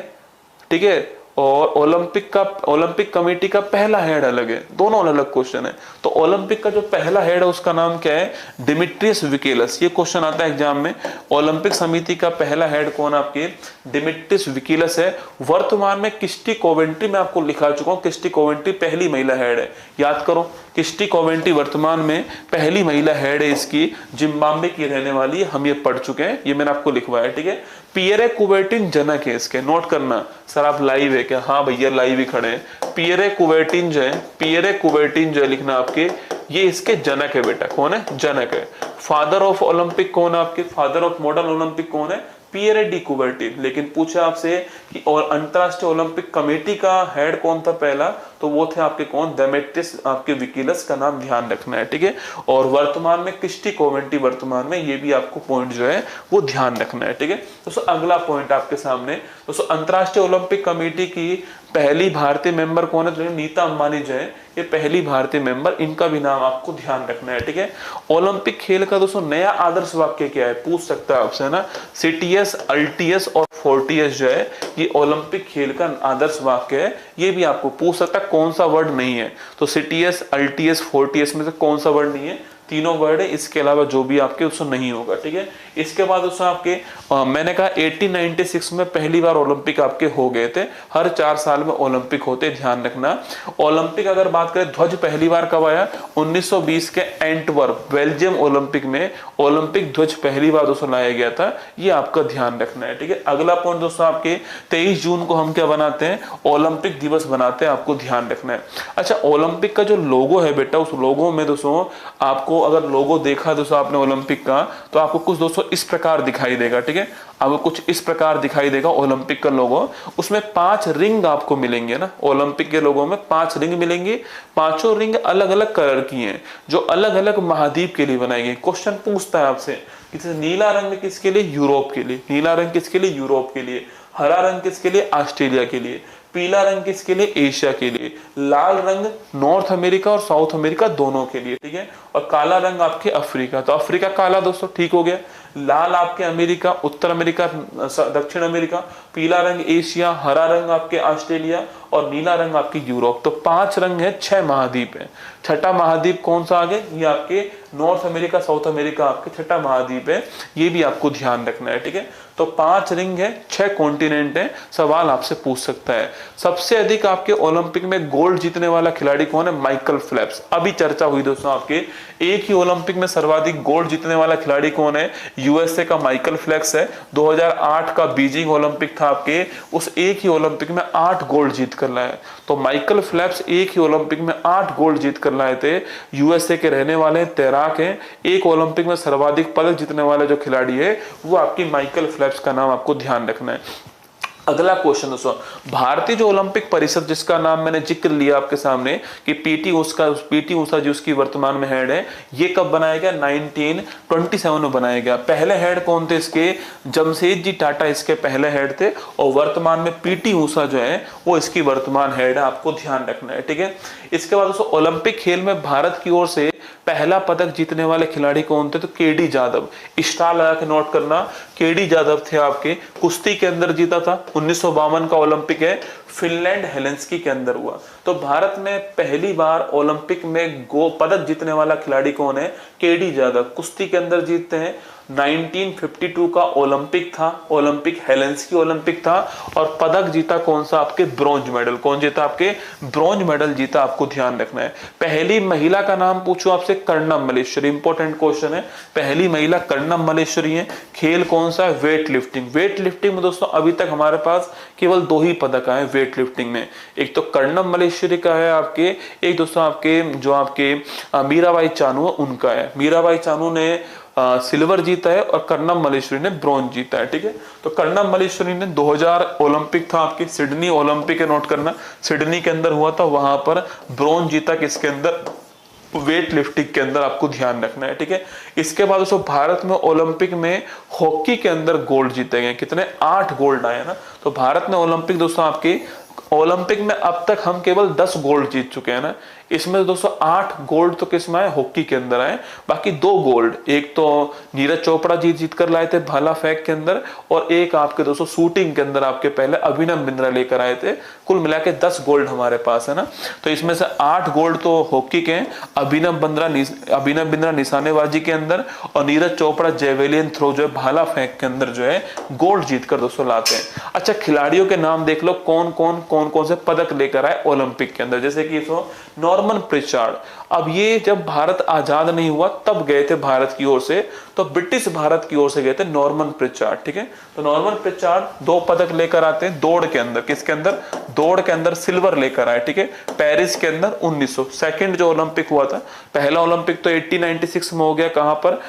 ठीक है, और ओलंपिक कमेटी का पहला हेड अलग है, दोनों अलग अलग क्वेश्चन है। तो ओलंपिक का जो पहला हेड है उसका नाम क्या है, डिमिट्रियस विकिलस, ये क्वेश्चन आता है एग्जाम में। ओलंपिक समिति का पहला हेड कौन आपके, डिमिट्रियस विकिलस है। वर्तमान में क्रिस्टी कोवेंट्री, मैं आपको लिखा चुका हूं, क्रिस्टी कोवेंट्री पहली महिला हेड है, याद करो, क्रिस्टी कोवेंट्री वर्तमान में पहली महिला हेड है इसकी, जिम्बाब्वे की रहने वाली, हम ये पढ़ चुके हैं, ये मैंने आपको लिखवाया, ठीक है। पियरे कुबर्टिन जनक है इसके, नोट करना। सर आप लाइव है क्या, हाँ भैया लाइव ही खड़े हैं। पियरे कुबर्टिन जो है, पियरे कुबर्टिन जो है लिखना आपके, ये इसके जनक है बेटा, कौन है, जनक है। फादर ऑफ ओलंपिक कौन है आपके, फादर ऑफ मॉडर्न ओलंपिक कौन है, पियरे डी कुबर्टिन। लेकिन पूछा आपसे कि और अंतरराष्ट्रीय ओलंपिक कमेटी का हेड कौन था पहला, तो वो थे आपके कौन, डेमेट्रियस आपके विकिलस, का नाम ध्यान रखना है, ठीक है। और वर्तमान में क्रिस्टी कोवेंट्री, वर्तमान में, ये भी आपको पॉइंट जो है वो ध्यान रखना है, ठीक है। दोस्तों अगला पॉइंट आपके सामने, दोस्तों अंतरराष्ट्रीय ओलंपिक कमेटी की पहली भारतीय मेंबर कौन है, तो नीता अंबानी जो है ये पहली भारतीय मेंबर, इनका भी नाम आपको ध्यान रखना है, ठीक है। ओलंपिक खेल का दोस्तों नया आदर्श वाक्य क्या है, पूछ सकता है आपसे, है ना। सिटीएस, अल्टीएस और फोर्टियस जो है ये ओलंपिक खेल का आदर्श वाक्य है, ये भी आपको पूछ सकता है, कौन सा वर्ड नहीं है, तो सिटीएस, अल्टीएस, फोर्टियस में से कौन सा वर्ड नहीं है, तीनों वर्ड है, इसके अलावा जो भी आपके उसमें नहीं होगा, ठीक है। इसके बाद उसमें आपके मैंने कहा 1896 में पहली बार ओलंपिक आपके हो गए थे। हर 4 साल में ओलंपिक होते, ध्यान रखना। ओलंपिक अगर बात करें ध्वज पहली बार कब आया, 1920 के एंटवर्प बेल्जियम ओलंपिक में ओलंपिक ध्वज पहली बार दोस्तों लाया गया था, ये आपका ध्यान रखना है, ठीक है। अगला पॉइंट दोस्तों आपके 23 जून को हम क्या बनाते हैं, ओलंपिक दिवस बनाते हैं, आपको ध्यान रखना है। अच्छा, ओलंपिक का जो लोगो है बेटा, उस लोगो में दोस्तों आपको अगर लोगो देखा दोस्तों आपने ओलंपिक का, तो आपको कुछ दोस्तों इस प्रकार दिखाई देगा, ठीक है। आपको कुछ इस प्रकार दिखाई देगा ओलंपिक का लोगो। उसमें 5 रिंग आपको मिलेंगे ना, ओलंपिक के लोगो में 5 रिंग मिलेंगे। 5 रिंग अलग अलग कलर की हैं, जो अलग अलग महाद्वीप के लिए बनाई गई। क्वेश्चन पूछता है आपसे कि नीला रंग किसके लिए, यूरोप के लिए। नीला रंग किसके लिए, यूरोप के लिए। हरा रंग किसके लिए, ऑस्ट्रेलिया के लिए। पीला रंग किसके लिए, एशिया के लिए। लाल रंग नॉर्थ अमेरिका और साउथ अमेरिका दोनों के लिए, ठीक है। और काला रंग आपके अफ्रीका, तो अफ्रीका काला दोस्तों, ठीक हो गया। लाल आपके अमेरिका, उत्तर अमेरिका, दक्षिण अमेरिका। पीला रंग एशिया, हरा रंग आपके ऑस्ट्रेलिया और नीला रंग आपके यूरोप। तो 5 रंग है, 6 महाद्वीप है। छठा महाद्वीप कौन सा आगे, ये आपके नॉर्थ अमेरिका साउथ अमेरिका आपके छठा महाद्वीप है, ये भी आपको ध्यान रखना है, ठीक है। तो 5 रिंग है, 6 कॉन्टिनेंट है। सवाल आपसे पूछ सकता है सबसे अधिक आपके ओलंपिक में गोल्ड जीतने वाला खिलाड़ी कौन है, माइकल फेल्प्स। अभी चर्चा हुई दोस्तों आपके, एक ही ओलंपिक में सर्वाधिक गोल्ड जीतने वाला खिलाड़ी कौन है, यूएसए का माइकल फेल्प्स है। 2008 का बीजिंग ओलंपिक था आपके, उस एक ही ओलंपिक में 8 गोल्ड जीत कर लाए। तो माइकल फेल्प्स एक ही ओलंपिक में 8 गोल्ड जीत कर लाए थे। यूएसए के रहने वाले, तैराक हैं। एक ओलंपिक में सर्वाधिक पदक जीतने वाला जो खिलाड़ी है वो आपकी माइकल फेल्प्स का नाम आपको ध्यान रखना है। अगला क्वेश्चन दोस्तों, भारतीय जो ओलंपिक परिषद जिसका नाम मैंने जिक्र लिया आपके सामने कि पीटी ऊषा जी उसकी वर्तमान में हेड है, ये कब बनाया गया, 1927 में बनाया गया। पहले हेड कौन थे इसके, जमशेदजी टाटा इसके पहले हेड थे और वर्तमान में पीटी ऊषा जो है वो इसकी वर्तमान हेड है, आपको ध्यान रखना है, ठीक है। इसके बाद दोस्तों ओलंपिक खेल में भारत की ओर से पहला पदक जीतने वाले खिलाड़ी कौन थे, तो केडी जादव। स्टार लगा के नोट करना, केडी जादव थे आपके। कुश्ती के अंदर जीता था, 1952 का ओलंपिक है, फिनलैंड हेलेंस्की के अंदर हुआ। तो भारत में पहली बार ओलंपिक में पदक जीतने वाला खिलाड़ी कौन है, केडी जादव। कुश्ती के अंदर जीतते हैं। 1952 का ओलंपिक था, ओलंपिक हेलेंस्की ओलंपिक था और पदक जीता कौन सा, आपके ब्रॉन्ज मेडल। कौन जीता, आपके ब्रॉन्ज मेडल जीता, आपको ध्यान रखना है। पहली महिला का नाम पूछो आपसे, कर्णम मल्लेश्वरी। इंपॉर्टेंट क्वेश्चन है, पहली महिला कर्णम मल्लेश्वरी है। खेल कौन सा है, वेट लिफ्टिंग। वेट लिफ्टिंग में दोस्तों अभी तक हमारे पास केवल 2 ही पदक आए वेट लिफ्टिंग में, एक तो कर्णम मल्लेश्वरी का है आपके, एक दोस्तों आपके जो आपके मीराबाई चानू है उनका है। मीराबाई चानू ने सिल्वर जीता है और कर्णम मल्लेश्वरी ने ब्रॉन्ज जीता है, ठीक है। तो कर्णम मल्लेश्वरी ने 2000 ओलंपिक था आपके, सिडनी ओलंपिक है, नोट करना, सिडनी के अंदर हुआ था, वहां पर ब्रॉन्ज जीता किसके अंदर, वेट लिफ्टिंग के अंदर, आपको ध्यान रखना है, ठीक है। इसके बाद दोस्तों भारत में ओलंपिक में हॉकी के अंदर गोल्ड जीते गए, कितने, 8 गोल्ड आए ना। तो भारत ने ओलंपिक दोस्तों आपके ओलंपिक में अब तक हम केवल 10 गोल्ड जीत चुके हैं ना। इसमें दोस्तों 8 गोल्ड तो किसमें आए, हॉकी के अंदर आए। बाकी 2 गोल्ड, एक तो नीरज चोपड़ा जीत कर लाए थे भाला फेंक के अंदर, और एक आपके दोस्तों शूटिंग के अंदर आपके पहले अभिनव बिंद्रा लेकर आए थे। कुल मिला के 10 गोल्ड हमारे पास है ना। तो इसमें से 8 गोल्ड तो हॉकी के हैं, अभिनव बिंद्रा निशानेबाजी के अंदर और नीरज चोपड़ा जेवेलियन थ्रो जो है भाला फेंक के अंदर जो है गोल्ड जीत कर दोस्तों लाते हैं। अच्छा, खिलाड़ियों के नाम देख लो, कौन कौन से पदक लेकर आए ओलंपिक के अंदर, जैसे कि नॉर्मन प्रिचार्ड। अब ये जब भारत आजाद नहीं हुआ तब गए थे भारत की ओर से, तो ब्रिटिश भारत की ओर से गए थे नॉर्मन प्रिचार्ड, ठीक है। तो नॉर्मन प्रिचार्ड 2 पदक लेकर आते हैं दौड़ के अंदर, किसके अंदर, दौड़ के अंदर सिल्वर लेकर आए, ठीक है, पेरिस के अंदर 1900। सेकंड जो ओलंपिक हुआ था, पहला ओलंपिक तो 1896 में हो गया, कहां पर,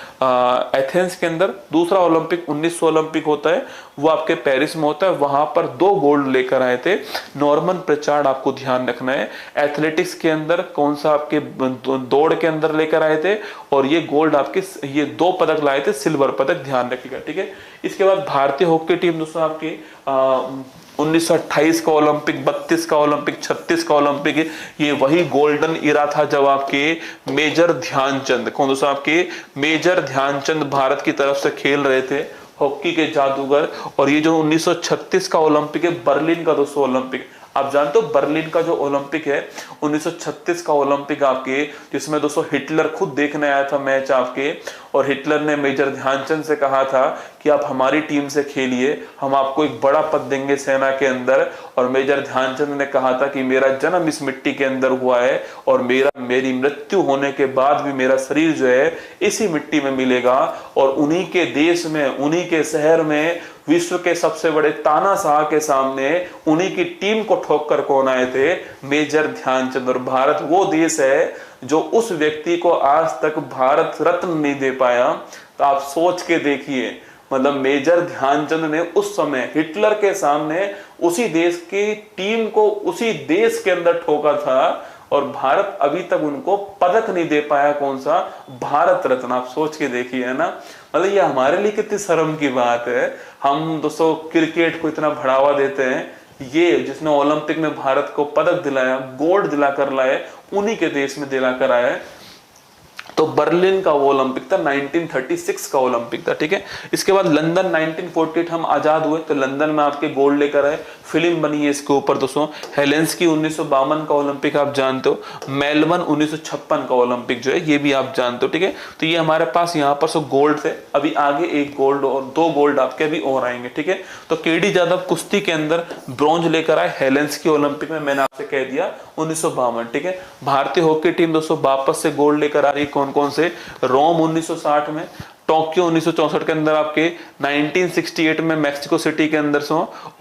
एथेंस के अंदर। दूसरा ओलंपिक 1900 ओलंपिक होता है, वो आपके पेरिस में होता है, वहां पर 2 गोल्ड लेकर आए थे नॉर्मन प्रिचार्ड, आपको ध्यान रखना है। एथलेटिक्स के अंदर कौन सा, आपके दौड़ के अंदर लेकर आए थे, और ये गोल्ड आपके, ये 2 पदक लाए थे, सिल्वर पदक, ध्यान रखिएगा, ठीक है। इसके बाद भारतीय हॉकी टीम दोस्तों आपकी 1928 का ओलंपिक, 32 का ओलंपिक, 36 का ओलंपिक, ये वही गोल्डन इरा था जब आपके मेजर ध्यानचंद, कौन दोस्तों, आपके मेजर ध्यानचंद भारत की तरफ से खेल रहे थे, हॉकी के जादूगर। और ये जो 1936 का ओलंपिक है, बर्लिन का दोस्तों ओलंपिक, आप जानते हो बर्लिन का जो ओलंपिक है 1936 का ओलंपिक आपके, जिसमें दोस्तों हिटलर खुद देखने आया था मैच आपके, और हिटलर ने मेजर ध्यानचंद से कहा था कि आप हमारी टीम से खेलिए, हम आपको एक बड़ा पद देंगे सेना के अंदर। और मेजर ध्यानचंद ने कहा था कि मेरा जन्म इस मिट्टी के अंदर हुआ है और मेरी मृत्यु होने के बाद भी मेरा शरीर जो है इसी मिट्टी में मिलेगा। और उन्हीं के देश में, उन्हीं के शहर में, विश्व के सबसे बड़े तानाशाह के सामने उन्हीं की टीम को ठोक कर कौन आए थे? मेजर ध्यानचंद। और भारत वो देश है जो उस व्यक्ति को आज तक भारत रत्न नहीं दे पाया। तो आप सोच के देखिए, मतलब मेजर ध्यानचंद ने उस समय हिटलर के सामने उसी देश की टीम को उसी देश के अंदर ठोका था, और भारत अभी तक उनको पदक नहीं दे पाया। कौन सा? भारत रत्न। आप सोच के देखिए, है ना। मतलब ये हमारे लिए कितनी शर्म की बात है। हम दोस्तों क्रिकेट को इतना बढ़ावा देते हैं, ये जिसने ओलंपिक में भारत को पदक दिलाया, गोल्ड दिलाकर लाए, उन्हीं के देश में दिलाकर आया है। तो बर्लिन का वो ओलंपिक था 1936 का ओलंपिक था, ठीक है। इसके बाद लंदन 1948 हम आजाद हुए, तो लंदन में आपके गोल्ड लेकर आए, फिल्म बनी है इसके ऊपर दोस्तों। हेलेंस्की 1952 का ओलंपिक आप जानते हो, मेलबर्न 1956 का ओलंपिक जो है ये भी आप जानते हो, ठीक है। तो ये हमारे पास यहाँ पर गोल्ड थे, अभी आगे एक गोल्ड और 2 गोल्ड आपके अभी और आएंगे, ठीक है। तो केडी जाधव कुश्ती के अंदर ब्रॉन्ज लेकर आए हेलेंस्की ओलंपिक में, मैंने आपसे कह दिया 1952, ठीक है। भारतीय हॉकी टीम दोस्तों वापस से गोल्ड लेकर आ रही, कौन कौन से? रोम 1960 में, टोक्यो 1964 के अंदर आपके, 1968 में मैक्सिको सिटी के अंदर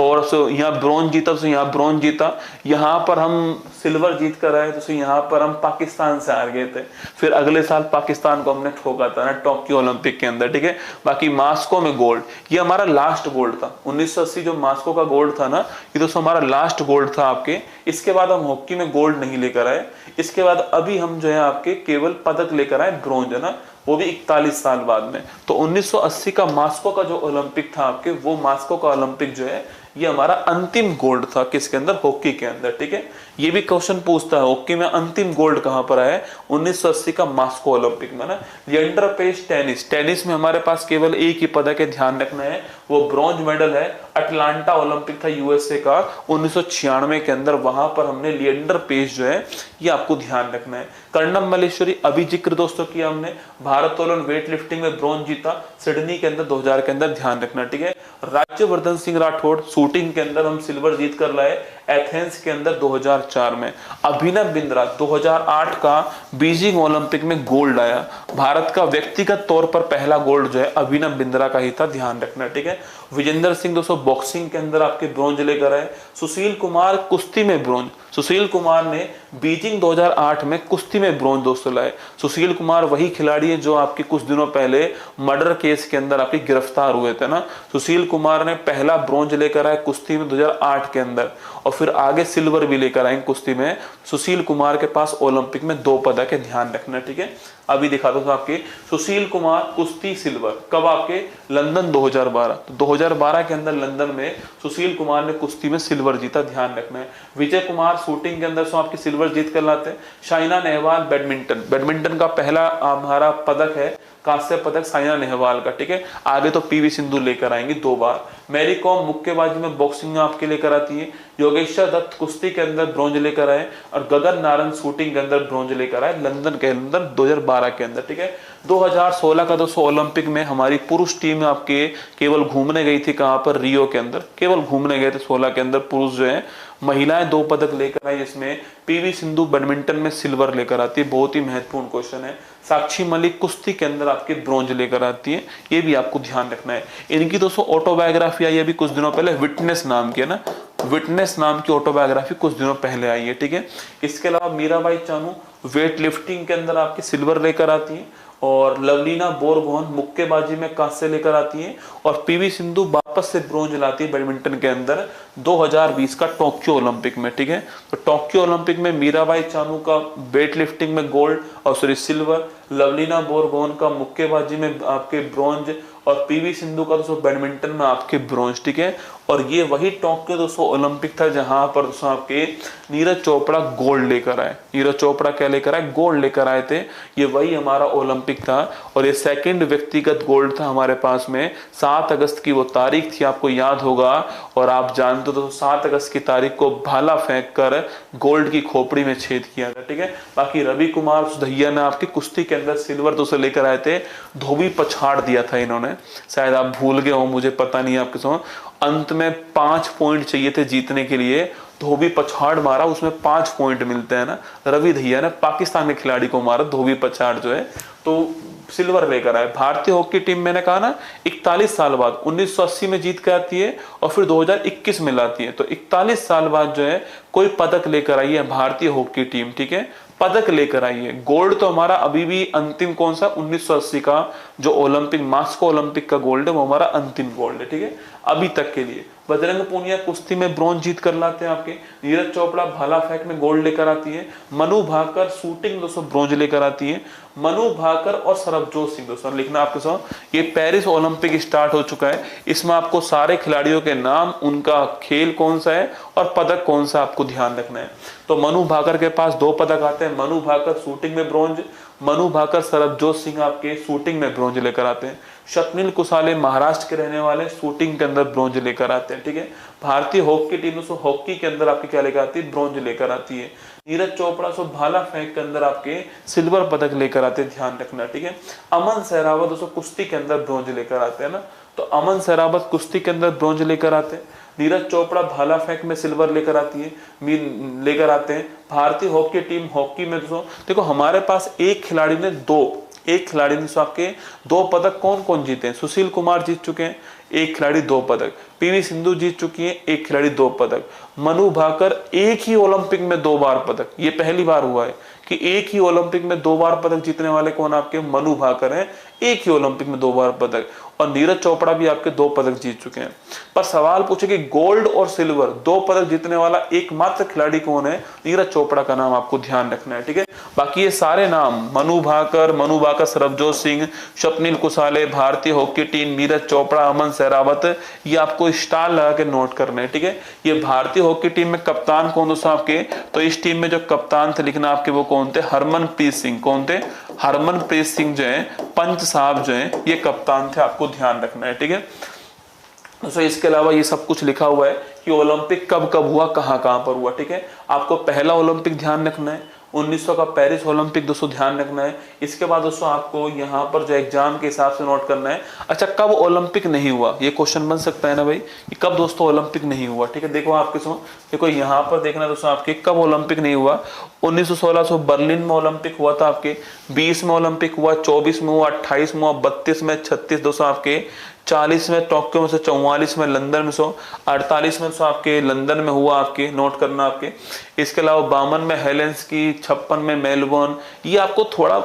और यहाँ ब्रॉन्ज जीता, तो यहाँ ब्रॉन्ज जीता। यहाँ पर हम सिल्वर जीत कर आए, तो यहाँ पर हम पाकिस्तान से हार गए थे। फिर अगले साल पाकिस्तान को हमने ठोका था ना टोक्यो ओलंपिक के अंदर, ठीक है। बाकी मास्को में गोल्ड, ये हमारा लास्ट गोल्ड था। 1980 जो मास्को का गोल्ड था ना, ये दोस्तों हमारा लास्ट गोल्ड था आपके। इसके बाद हम हॉकी में गोल्ड नहीं लेकर आए। इसके बाद अभी हम जो है आपके केवल पदक लेकर आए, ब्रॉन्ज, है ना, वो भी 41 साल बाद में। तो 1980 का मास्को का जो ओलंपिक था आपके, वो मास्को का ओलंपिक जो है ये हमारा अंतिम गोल्ड था, किसके अंदर? हॉकी के अंदर, ठीक है। ये भी क्वेश्चन पूछता है हॉकी में अंतिम गोल्ड कहां पर आया? 1980 का मास्को ओलंपिक में ना। लिएंडर पेस टेनिस में हमारे पास केवल एक ही पदक है, ध्यान रखना है, वो ब्रॉन्ज मेडल है। अटलांटा ओलंपिक था यूएसए का 1996 के अंदर, वहां पर हमने लिएंडर पेस जो है ये आपको ध्यान रखना है। कर्णम मल्लेश्वरी अभी जिक्र दोस्तों किया हमने, भारोत्तोलन वेट लिफ्टिंग में ब्रॉन्ज जीता सिडनी के अंदर 2000 के अंदर, ध्यान रखना, ठीक है। राज्यवर्धन सिंह राठौड़ शूटिंग के अंदर हम सिल्वर जीत कर लाए एथेंस के अंदर 2004 में। अभिनव बिंद्रा 2008 का बीजिंग ओलंपिक में गोल्ड आया। भारत का व्यक्तिगत तौर पर पहला गोल्ड जो है अभिनव बिंद्रा का ही था, ध्यान रखना, ठीक है। विजेंद्र सिंह दोस्तों बॉक्सिंग के अंदर आपके ब्रॉन्ज लेकर आए। सुशील कुमार कुश्ती में ब्रॉन्ज, सुशील कुमार ने बीजिंग 2008 में कुश्ती में ब्रॉन्ज दोस्तों लाए। सुशील कुमार वही खिलाड़ी है जो आपके कुछ दिनों पहले मर्डर केस के अंदर आपके गिरफ्तार हुए थे ना। सुशील कुमार ने पहला ब्रॉन्ज लेकर आए कुश्ती में 2008 के अंदर, और फिर आगे सिल्वर भी लेकर आए कुश्ती में। सुशील कुमार के पास ओलंपिक में 2 पदक है, ध्यान रखना, ठीक है। अभी दिखा दो आपके सुशील कुमार कुश्ती सिल्वर, कब? आपके लंदन 2012। तो 2012 के अंदर लंदन में सुशील कुमार ने कुश्ती में सिल्वर जीता, ध्यान रखना है। विजय कुमार शूटिंग के अंदर आपकी सिल्वर जीत कर लाते हैं। साइना नेहवाल बैडमिंटन का पहला हमारा पदक है, कांस्य पदक साइना नेहवाल का, ठीक है। आगे तो पीवी सिंधु लेकर आएंगी 2 बार। मैरी कॉम मुक्केबाजी में, बॉक्सिंग में आपके लेकर आती है। योगेश्वर दत्त कुश्ती के अंदर ब्रॉन्ज लेकर आए, और गगन नारंग शूटिंग के अंदर ब्रॉन्ज लेकर आए लंदन के अंदर 2012 के अंदर, ठीक है। 2016 का दोस्तों ओलंपिक में हमारी पुरुष टीम आपके केवल घूमने गई थी, कहां पर? रियो के अंदर, केवल घूमने गए थे 16 के अंदर। पुरुष जो है महिलाएं 2 पदक लेकर आई, इसमें पीवी सिंधु बैडमिंटन में सिल्वर लेकर आती है, बहुत ही महत्वपूर्ण क्वेश्चन है। साक्षी मलिक कुश्ती के अंदर आपके ब्रॉन्ज लेकर आती है, ये भी आपको ध्यान रखना है। इनकी दोस्तों ऑटोबायोग्राफी आई अभी कुछ दिनों पहले, विटनेस नाम की, है ना, विटनेस नाम की ऑटोबायोग्राफी कुछ दिनों पहले आई है, ठीक है। इसके अलावा मीराबाई चानू वेट लिफ्टिंग के अंदर आपकी सिल्वर लेकर आती है, और लवलीना बोरगोहन मुक्केबाजी में कांस्य लेकर आती है, और पीवी सिंधु वापस से ब्रॉन्ज लाती है बैडमिंटन के अंदर 2020 का टोक्यो ओलंपिक में, ठीक है। तो टोक्यो ओलंपिक में मीराबाई चानू का वेट लिफ्टिंग में गोल्ड और सिल्वर, लवलीना बोरगोहन का मुक्केबाजी में आपके ब्रॉन्ज, और पीवी सिंधु का तो बैडमिंटन में आपके ब्रॉन्ज, ठीक है। और ये वही टोक्यो दोस्तों ओलंपिक था जहां पर दोस्तों आपके नीरज चोपड़ा गोल्ड लेकर आए। नीरज चोपड़ा क्या लेकर आए? गोल्ड लेकर आए थे। ये वही हमारा ओलंपिक था और ये सेकंड व्यक्तिगत गोल्ड था हमारे पास में। 7 अगस्त की वो तारीख थी, आपको याद होगा। और आप जानते हो तो 7 अगस्त की तारीख को भाला फेंक कर गोल्ड की खोपड़ी में छेद किया था, ठीक है। बाकी रवि कुमार सुधैया ने आपकी कुश्ती के अंदर सिल्वर दोस्तों लेकर आए थे, धोबी पछाड़ दिया था इन्होंने, शायद आप भूल गए हो, मुझे पता नहीं आपके साथ। अंत में 5 पॉइंट चाहिए थे जीतने के लिए, धोबी पछाड़ मारा, उसमें 5 पॉइंट मिलते हैं ना। रवि दहिया ने पाकिस्तान के खिलाड़ी को मारा, धोबी पछाड़ जो है, तो सिल्वर लेकर आए। भारतीय हॉकी टीम मैंने कहा ना 41 साल बाद 1980 में जीत के आती है और फिर 2021 में लाती है, तो 41 साल बाद जो है कोई पदक लेकर आई है भारतीय हॉकी टीम, ठीक है, पदक लेकर आई है। गोल्ड तो हमारा अभी भी अंतिम कौन सा 1980 का जो ओलंपिक मास्को ओलंपिक का गोल्ड है वो हमारा अंतिम गोल्ड है, ठीक है, अभी तक के लिए। बजरंग पूनिया कुश्ती में ब्रॉन्ज जीत कर लाते हैं आपके। नीरज चोपड़ा भाला फेंक में गोल्ड लेकर आती है। मनु भाकर शूटिंग दोस्तों ब्रॉन्ज लेकर आती है। मनु भाकर और सरबजोत सिंह दोस्तों लिखना आपके साथ। ये पेरिस ओलंपिक स्टार्ट हो चुका है, इसमें आपको सारे खिलाड़ियों के नाम, उनका खेल कौन सा है और पदक कौन सा आपको ध्यान रखना है। तो मनु भाकर के पास 2 पदक आते हैं। मनु भाकर शूटिंग में ब्रॉन्ज, मनु भाकर सरबजोत सिंह आपके शूटिंग में ब्रॉन्ज लेकर आते हैं। स्वप्निल कुसाले महाराष्ट्र के रहने वाले शूटिंग के अंदर ब्रॉन्ज लेकर आते हैं, ठीक है। भारतीय हॉकी टीम सो हॉकी के अंदर आपकी क्या लेकर आती है? ब्रॉन्ज लेकर आती है। नीरज चोपड़ा सो भाला फेंक के अंदर आपके सिल्वर पदक लेकर आते हैं, ध्यान रखना, ठीक है। अमन सहरावत दोस्तों कुश्ती के अंदर ब्रॉन्ज लेकर आते हैं ना, तो अमन सहरावत कुश्ती के अंदर ब्रॉन्ज लेकर आते हैं। नीरज चोपड़ा भाला फेंक में सिल्वर लेकर आती है, लेकर आते हैं। भारतीय हॉकी टीम हॉकी में दोस्तों देखो हमारे पास एक खिलाड़ी ने आपके 2 पदक कौन कौन जीते हैं? सुशील कुमार जीत चुके हैं, एक खिलाड़ी 2 पदक। पीवी सिंधु जीत चुकी है, एक खिलाड़ी 2 पदक। मनु भाकर एक ही ओलंपिक में 2 बार पदक, ये पहली बार हुआ है कि एक ही ओलंपिक में 2 बार पदक जीतने वाले कौन? आपके मनु भाकर हैं, एक ही ओलंपिक में 2 बार पदक। और नीरज चोपड़ा भी आपके 2 पदक जीत चुके हैं। पर सवाल पूछे कि गोल्ड और सिल्वर 2 पदक जीतने वाला एकमात्र खिलाड़ी कौन है? नीरज चोपड़ा का नाम आपको ध्यान रखना है, ठीक है। बाकी ये सारे नाम मनु भाकर सरबजोत सिंह, स्वप्निल कुसाले, भारतीय हॉकी टीम, नीरज चोपड़ा, अमन सहरावत, ये आपको स्टार लगा के नोट करने हैं, ठीक है। ये भारतीय हॉकी टीम में कप्तान कौन दोस्तों आपके? तो इस टीम में जो कप्तान थे लिखना आपके वो कौन थे? हरमनप्रीत सिंह। कौन थे? हरमनप्रीत सिंह जो है, पंच साहब जो है ये कप्तान थे, आपको ध्यान रखना है, ठीक है। दोस्तों इसके अलावा ये सब कुछ लिखा हुआ है कि ओलंपिक कब कब हुआ, कहां कहां पर हुआ, ठीक है। आपको पहला ओलंपिक ध्यान रखना है 1900 का पेरिस ओलंपिक दोस्तों ध्यान रखना है। इसके बाद दोस्तों आपको यहाँ पर जो एग्जाम के हिसाब से नोट करना है, अच्छा कब ओलंपिक नहीं हुआ, ये क्वेश्चन बन सकता है ना भाई कि कब दोस्तों ओलंपिक नहीं हुआ, ठीक है। देखो आपके सो देखो यहाँ पर देखना दोस्तों आपके कब ओलंपिक नहीं हुआ। 1916 बर्लिन में ओलंपिक हुआ था आपके, 20 में ओलंपिक हुआ, 24 में हुआ, 28 में हुआ, 32 में, 36 दोस्तों आपके, 40 में टोक्यो में से, 44 में लंदन में सो, 48 में सो आपके लंदन में हुआ, आपके नोट करना आपके। इसके अलावा 52 में हेलेंस्की, 56 में मेलबोर्न, ये आपको थोड़ा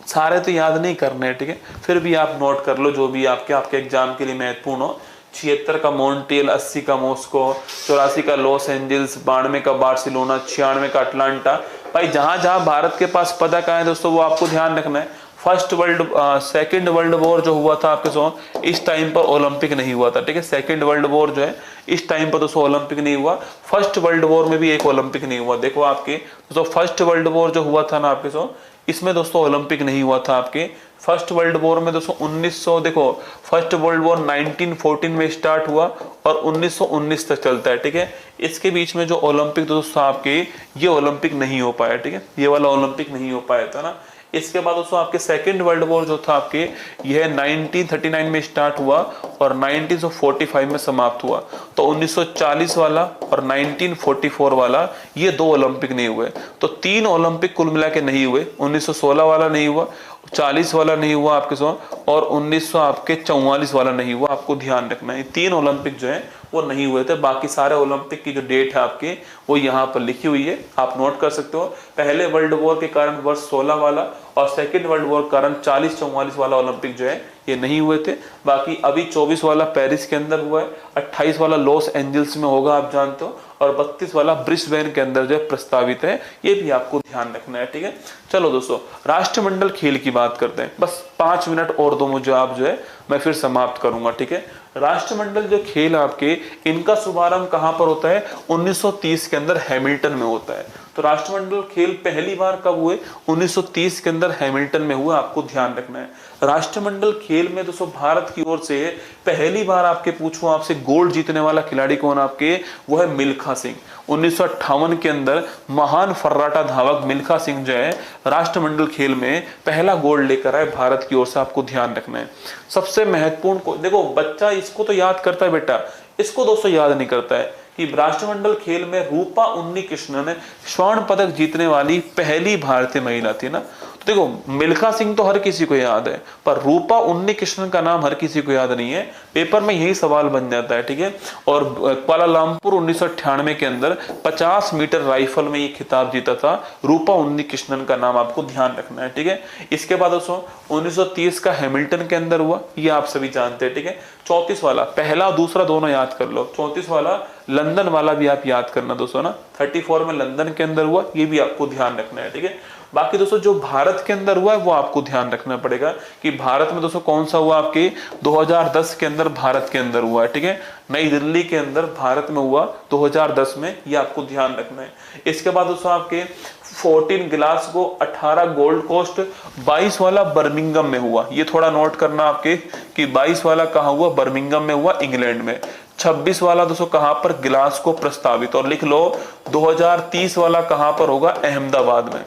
सारे तो याद नहीं करने, ठीक है, फिर भी आप नोट कर लो जो भी आपके एग्जाम के लिए महत्वपूर्ण हो। 76 का मॉन्ट्रियल, 80 का मॉस्को, 84 का लॉस एंजल्स, 92 का बार्सिलोना, 96 का अटलांटा। भाई जहां जहां भारत के पास पदक आए दोस्तों वो आपको ध्यान रखना है। सेकेंड वर्ल्ड वॉर जो हुआ था आपके सो इस टाइम पर ओलंपिक नहीं हुआ था, ठीक है। सेकेंड वर्ल्ड वॉर जो है इस टाइम पर दोस्तों ओलंपिक नहीं हुआ। फर्स्ट वर्ल्ड वॉर में भी एक ओलंपिक नहीं हुआ। देखो आपके दोस्तों फर्स्ट वर्ल्ड वॉर जो हुआ था ना आपके सो इसमें दोस्तों ओलंपिक नहीं हुआ था आपके। फर्स्ट वर्ल्ड वॉर में दोस्तों 1900 देखो फर्स्ट वर्ल्ड वॉर 1914 में स्टार्ट हुआ और 1919 तक चलता है, ठीक है। इसके बीच में जो ओलंपिक दोस्तों आपके ये ओलंपिक नहीं हो पाया, ठीक है, ये वाला ओलंपिक नहीं हो पाया था ना। इसके बाद दोस्तों आपके सेकेंड वर्ल्ड वॉर जो था आपके यह 1939 में स्टार्ट हुआ और 1945 में समाप्त हुआ। तो 1940 वाला और 1944 वाला ये 2 ओलंपिक नहीं हुए, तो 3 ओलंपिक कुल मिला के नहीं हुए। 1916 वाला नहीं हुआ, 40 वाला नहीं हुआ आपके सो, और 1944 वाला नहीं हुआ। आपको ध्यान रखना है 3 ओलंपिक जो है वो नहीं हुए थे। बाकी सारे ओलंपिक की जो डेट है आपके वो यहाँ पर लिखी हुई है, आप नोट कर सकते हो। पहले वर्ल्ड वॉर के कारण वर्ष 16 वाला और सेकेंड वर्ल्ड वॉर के कारण 40-44 वाला ओलंपिक जो है ये नहीं हुए थे। बाकी अभी 24 वाला पेरिस के अंदर हुआ है, 28 वाला लॉस एंजल्स में होगा आप जानते हो, और 32 वाला ब्रिस्बेन के अंदर जो है प्रस्तावित है, ये भी आपको ध्यान रखना है, ठीक है। चलो दोस्तों राष्ट्रमंडल खेल की बात करते हैं, बस 5 मिनट और दो मुझे, आप जो है मैं फिर समाप्त करूंगा, ठीक है। राष्ट्रमंडल जो खेल आपके, इनका शुभारंभ कहां पर होता है? 1930 के अंदर हैमिल्टन में होता है। तो राष्ट्रमंडल खेल पहली बार कब हुए? 1930 के अंदर हैमिल्टन में हुआ, आपको ध्यान रखना है। राष्ट्रमंडल खेल में दोस्तों भारत की ओर से पहली बार आपके पूछूं आपसे गोल्ड जीतने वाला खिलाड़ी कौन आपके? वो है मिल्खा सिंह। 1958 के अंदर महान फर्राटा धावक मिल्खा सिंह जो है राष्ट्रमंडल खेल में पहला गोल्ड लेकर आए भारत की ओर से, आपको ध्यान रखना है। सबसे महत्वपूर्ण को देखो, बच्चा इसको तो याद करता है बेटा, इसको दोस्तों याद नहीं करता है कि राष्ट्रमंडल खेल में रूपा उन्नीकृष्णन स्वर्ण पदक जीतने वाली पहली भारतीय महिला थी ना। तो देखो, मिल्खा सिंह तो हर किसी को याद है, पर रूपा उन्नीकृष्णन का नाम हर किसी को याद नहीं है। पेपर में यही सवाल बन जाता है, ठीक है। और कुआलालंपुर 1998 के अंदर 50 मीटर राइफल में ये खिताब जीता था रूपा उन्नीकृष्णन का नाम, आपको ध्यान रखना है, ठीक है। इसके बाद दोस्तों 1930 का हैमिल्टन के अंदर हुआ, ये आप सभी जानते हैं, ठीक है। 34 वाला, पहला दूसरा दोनों याद कर लो। 34 वाला लंदन वाला भी आप याद करना दोस्तों ना, 34 में लंदन के अंदर हुआ, ये भी आपको ध्यान रखना है, ठीक है। बाकी दोस्तों जो भारत के अंदर हुआ है वो आपको ध्यान रखना पड़ेगा कि भारत में दोस्तों कौन सा हुआ आपके 2010 के अंदर भारत के अंदर हुआ है, ठीक है। नई दिल्ली के अंदर भारत में हुआ 2010 में, ये आपको ध्यान रखना है। इसके बाद दोस्तों आपके 14 ग्लासगो, 18 गोल्ड कोस्ट, 22 वाला बर्मिंघम में हुआ, ये थोड़ा नोट करना आपके कि 22 वाला कहाँ हुआ? बर्मिंघम में हुआ, इंग्लैंड में। 26 वाला दोस्तों कहां पर? ग्लासगो प्रस्तावित। और लिख लो 2030 वाला कहां पर होगा? अहमदाबाद में।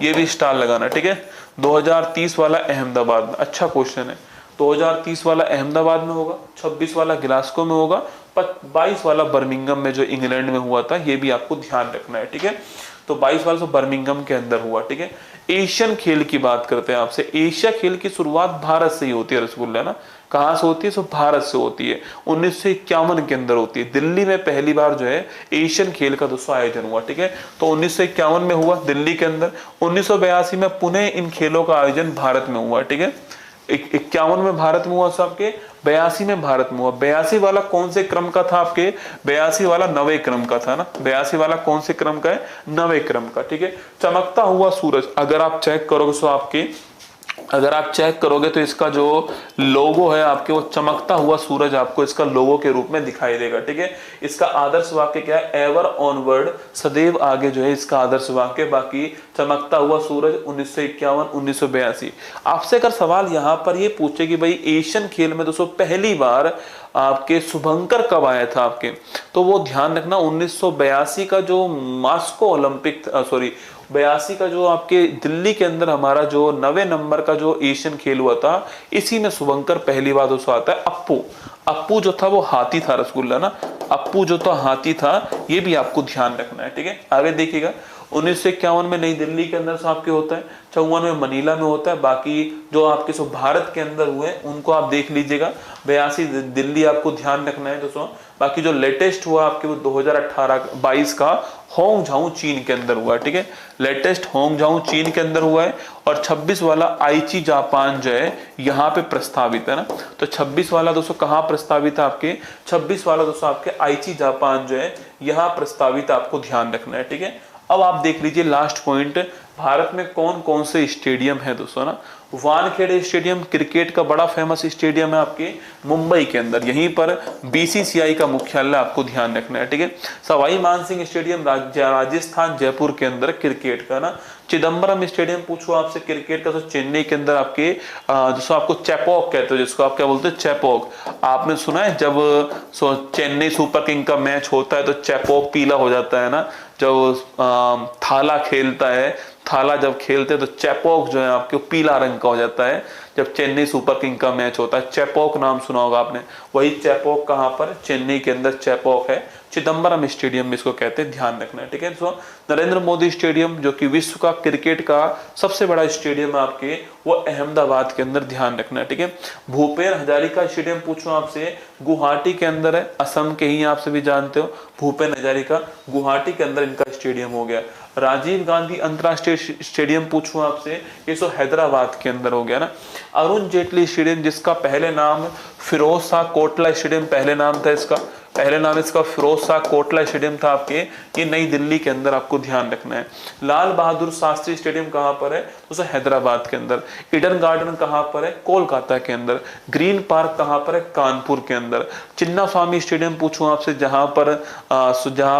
ये भी स्टार लगाना, ठीक है। 2030 वाला अहमदाबाद में, अच्छा क्वेश्चन है। 2030 वाला अहमदाबाद में होगा, 26 वाला ग्लासगो में होगा, 22 वाला बर्मिंघम में जो इंग्लैंड में हुआ था, ये भी आपको ध्यान रखना है, ठीक है। तो 22 वाला तो बर्मिंघम के अंदर हुआ, ठीक है। एशियन खेल की बात करते हैं आपसे। एशिया खेल की शुरुआत भारत से ही होती है रसगुल्ला ना, कहां से होती है? सो भारत से होती है। 1951 के अंदर होती है। दिल्ली में पहली बार जो है एशियन खेल का दोस्तों आयोजन हुआ, ठीक है। तो 1951 में हुआ दिल्ली के अंदर। 1982 में पुनः इन खेलों का आयोजन भारत में हुआ, ठीक है। 51 में भारत में हुआ सबके, 82 में भारत में हुआ। 82 वाला कौन से क्रम का था आपके? 82 वाला 9वें क्रम का था ना। 82 वाला कौन से क्रम का है? 9वें क्रम का, ठीक है। चमकता हुआ सूरज, अगर आप चेक करोगे तो आपके, अगर आप चेक करोगे तो इसका जो लोगो है आपके, वो चमकता हुआ सूरज आपको इसका लोगो के रूप में दिखाई देगा, ठीक है। इसका आदर्श वाक्य क्या है? एवर ऑनवर्ड, सदैव आगे जो है इसका आदर्श वाक्य। बाकी चमकता हुआ सूरज 1951, 1982। आपसे अगर सवाल यहाँ पर ये पूछे कि भाई एशियन खेल में दोस्तों पहली बार आपके शुभंकर कब आया था आपके, तो वो ध्यान रखना 1982 का जो मॉस्को ओलंपिक, सॉरी 82 का जो आपके दिल्ली के अंदर हमारा जो 9वें नंबर का जो एशियन खेल हुआ था, इसी में शुभंकर पहली बार दोस्तों आता है। अप्पू जो था वो हाथी था रसगुल्ला ना, अप्पू जो था हाथी था, ये भी आपको ध्यान रखना है, ठीक है। आगे देखिएगा 1951 में नई दिल्ली के अंदर आपके होता है, 54 में मनीला में होता है। बाकी जो आपके सो भारत के अंदर हुए उनको आप देख लीजिएगा। 82 दिल्ली आपको ध्यान रखना है दोस्तों। बाकी जो लेटेस्ट हुआ आपके वो 2018-22 का होंगझाऊ चीन के अंदर हुआ है, ठीक है। लेटेस्ट होंगझाऊ चीन के अंदर हुआ है। और 26 वाला आईची जापान जो है यहाँ पे प्रस्तावित है ना। तो 26 वाला दोस्तों कहाँ प्रस्तावित है आपके? 26 वाला दोस्तों आपके आईची जापान जो है यहाँ प्रस्तावित, आपको ध्यान रखना है, ठीक है। अब आप देख लीजिए लास्ट पॉइंट, भारत में कौन कौन से स्टेडियम है दोस्तों ना। वानखेड़े स्टेडियम क्रिकेट का बड़ा फेमस स्टेडियम है आपके मुंबई के अंदर, यहीं पर बीसीसीआई का मुख्यालय, आपको ध्यान रखना है, ठीक है। सवाई मानसिंह स्टेडियम राजस्थान जयपुर के अंदर क्रिकेट का ना। चिदम्बरम स्टेडियम पूछो आपसे क्रिकेट का, तो चेन्नई के अंदर आपके जिसको आपको चेपॉक कहते हो, जिसको आप क्या बोलते हैं? चेपॉक। आपने सुना है जब चेन्नई सुपर किंग का मैच होता है तो चेपॉक पीला हो जाता है ना। जब थाला खेलता है, थाला जब खेलते हैं तो चेपॉक जो है आपके पीला रंग का हो जाता है जब चेन्नई सुपर किंग का मैच होता है। चेपॉक नाम सुना होगा आपने, वही चेपॉक कहां पर? चेन्नई के अंदर चेपॉक है। चिदम्बरम स्टेडियम इसको कहते हैं, ध्यान रखना है, ठीक है। तो नरेंद्र मोदी स्टेडियम जो कि विश्व का क्रिकेट का सबसे बड़ा स्टेडियम है आपके, वो अहमदाबाद के अंदर, ध्यान रखना है, ठीक है। भूपेन हजारिका स्टेडियम पूछो आपसे, गुवाहाटी के अंदर है, असम के ही आप सभी जानते हो। भूपेन हजारिका गुवाहाटी के अंदर इनका स्टेडियम हो गया। राजीव गांधी अंतरराष्ट्रीय स्टेडियम पूछूं आपसे, ये तो हैदराबाद के अंदर हो गया ना। अरुण जेटली स्टेडियम जिसका पहले नाम फिरोज शाह कोटला स्टेडियम पहले नाम था इसका, पहले नाम इसका फिरोज शाह कोटला स्टेडियम था आपके, ये नई दिल्ली के अंदर आपको ध्यान रखना है। लाल बहादुर शास्त्री स्टेडियम कहाँ पर है, तो हैदराबाद के अंदर। ईडन गार्डन कहाँ पर है, कोलकाता के अंदर। ग्रीन पार्क कहाँ पर है, कानपुर के अंदर। चिन्ना स्वामी स्टेडियम पूछूं आपसे, जहां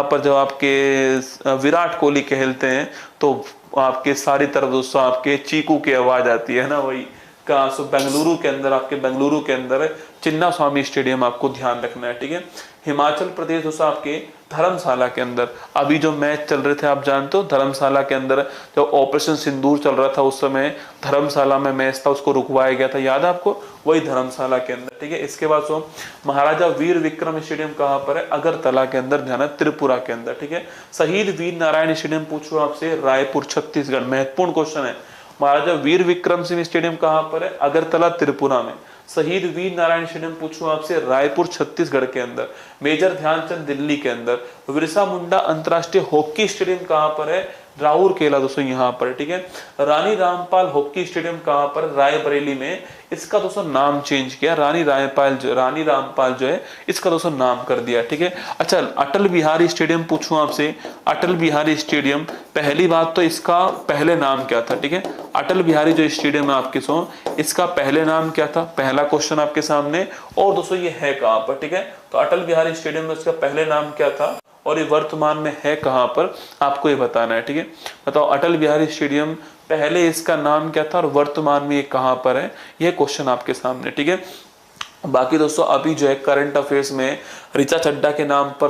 पर जब आपके विराट कोहली खेलते हैं तो आपके सारी तरफ दोस्तों आपके चीकू की आवाज आती है ना, वही कहाँ, सो बेंगलुरु के अंदर, आपके बेंगलुरु के अंदर चिन्ना स्वामी स्टेडियम आपको ध्यान रखना है, ठीक है। हिमाचल प्रदेश दोस्तों आपके धर्मशाला के अंदर। अभी जो मैच चल रहे थे आप जानते हो, धर्मशाला के अंदर जो ऑपरेशन सिंदूर चल रहा था उस समय धर्मशाला में मैच था, उसको रुकवाया गया था, याद है आपको, वही धर्मशाला के अंदर, ठीक है। इसके बाद सो महाराजा वीर विक्रम स्टेडियम कहाँ पर है, अगरतला के अंदर, ध्यान है, त्रिपुरा के अंदर, ठीक है। शहीद वीर नारायण स्टेडियम पूछो आपसे, रायपुर छत्तीसगढ़। महत्वपूर्ण क्वेश्चन है, महाराजा वीर विक्रम सिंह स्टेडियम कहाँ पर है, अगरतला त्रिपुरा में। शहीद वीर नारायण स्टेडियम पूछूं आपसे, रायपुर छत्तीसगढ़ के अंदर। मेजर ध्यानचंद दिल्ली के अंदर। बिरसा मुंडा अंतरराष्ट्रीय हॉकी स्टेडियम कहाँ पर है, राउरकेला दोस्तों, यहाँ पर, ठीक है। रानी रामपाल हॉकी स्टेडियम कहाँ पर, रायबरेली में। इसका दोस्तों नाम चेंज किया, रानी रामपाल जो है इसका दोस्तों नाम कर दिया, ठीक है। अच्छा, अटल बिहारी स्टेडियम पूछूं आपसे, अटल बिहारी स्टेडियम, पहली बात तो इसका पहले नाम क्या था, ठीक है। अटल बिहारी जो स्टेडियम है आपके सो, इसका पहले नाम क्या था, पहला क्वेश्चन आपके सामने। और दोस्तों ये है कहाँ पर, ठीक है। तो अटल बिहारी स्टेडियम में इसका पहले नाम क्या था और ये वर्तमान में है कहाँ पर, आपको ये बताना है, ठीक है। बताओ अटल बिहारी स्टेडियम पहले इसका नाम क्या था और वर्तमान में ये कहाँ पर है, ये क्वेश्चन आपके सामने, ठीक है। बाकी दोस्तों अभी जो है करंट अफेयर्स में ऋचा चड्ढा के नाम पर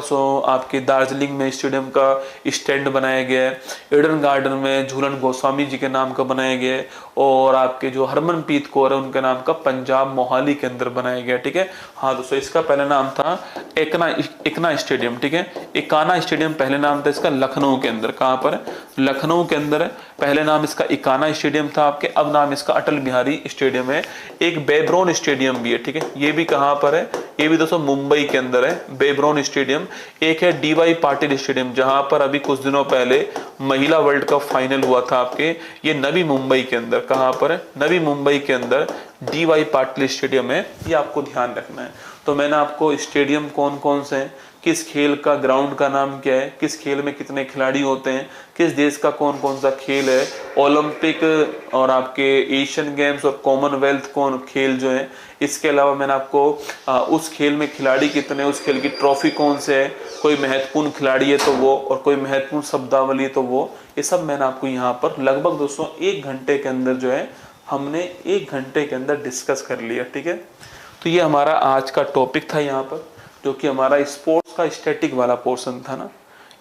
आपके दार्जिलिंग में स्टेडियम का स्टैंड बनाया गया है। ईडन गार्डन में झूलन गोस्वामी जी के नाम का बनाया गया है। और आपके जो हरमनप्रीत कौर है उनके नाम का पंजाब मोहाली के अंदर बनाया गया, ठीक है। हाँ दोस्तों, इसका पहला नाम था एकना स्टेडियम, ठीक है। इकाना स्टेडियम पहले नाम था इसका, लखनऊ के अंदर। कहाँ पर है, लखनऊ के अंदर है। पहले नाम इसका इकाना स्टेडियम था आपके, अब नाम इसका अटल बिहारी स्टेडियम है। एक बेब्रोन स्टेडियम भी है, ठीक है। ये भी कहाँ पर है, ये भी दोस्तों मुंबई के अंदर है, बेब्रोन स्टेडियम। एक है डीवाई पाटिल स्टेडियम, जहां पर अभी कुछ दिनों पहले महिला वर्ल्ड कप फाइनल हुआ था आपके, ये नवी मुंबई के अंदर। कहां पर है, नवी मुंबई के अंदर डीवाई पाटिल स्टेडियम है, ये आपको ध्यान रखना है। तो मैंने आपको स्टेडियम कौन कौन से हैं, किस खेल का ग्राउंड का नाम क्या है, किस खेल में कितने खिलाड़ी होते हैं, किस देश का कौन कौन सा खेल है, ओलंपिक और आपके एशियन गेम्स और कॉमनवेल्थ कौन खेल जो है। इसके अलावा मैंने आपको उस खेल में खिलाड़ी कितने, उस खेल की ट्रॉफी कौन से है, कोई महत्वपूर्ण खिलाड़ी है तो वो, और कोई महत्वपूर्ण शब्दावली है तो वो, ये सब मैंने आपको यहाँ पर लगभग दोस्तों 1 घंटे के अंदर जो है हमने 1 घंटे के अंदर डिस्कस कर लिया, ठीक है। तो ये हमारा आज का टॉपिक था यहाँ पर, जो कि हमारा स्पोर्ट्स का स्टैटिक वाला पोर्शन था ना।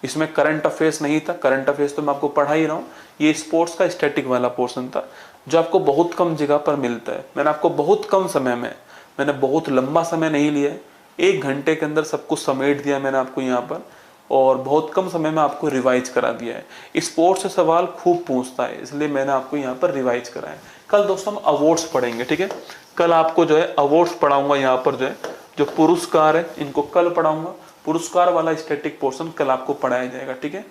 इसमें करंट अफेयर्स नहीं था, करंट अफेयर्स तो मैं आपको पढ़ा ही रहा हूँ। ये स्पोर्ट्स का स्टैटिक वाला पोर्शन था जो आपको बहुत कम जगह पर मिलता है। मैंने आपको बहुत कम समय में, मैंने बहुत लंबा समय नहीं लिया है, 1 घंटे के अंदर सब कुछ समेट दिया मैंने आपको यहाँ पर, और बहुत कम समय में आपको रिवाइज करा दिया है। स्पोर्ट्स से सवाल खूब पूछता है, इसलिए मैंने आपको यहाँ पर रिवाइज करा है। कल दोस्तों हम अवार्ड्स पढ़ेंगे, ठीक है। कल आपको जो है अवार्ड्स पढ़ाऊंगा, यहाँ पर जो है जो पुरस्कार है इनको कल पढ़ाऊंगा। पुरस्कार वाला स्टैटिक पोर्शन कल आपको पढ़ाया जाएगा, ठीक है।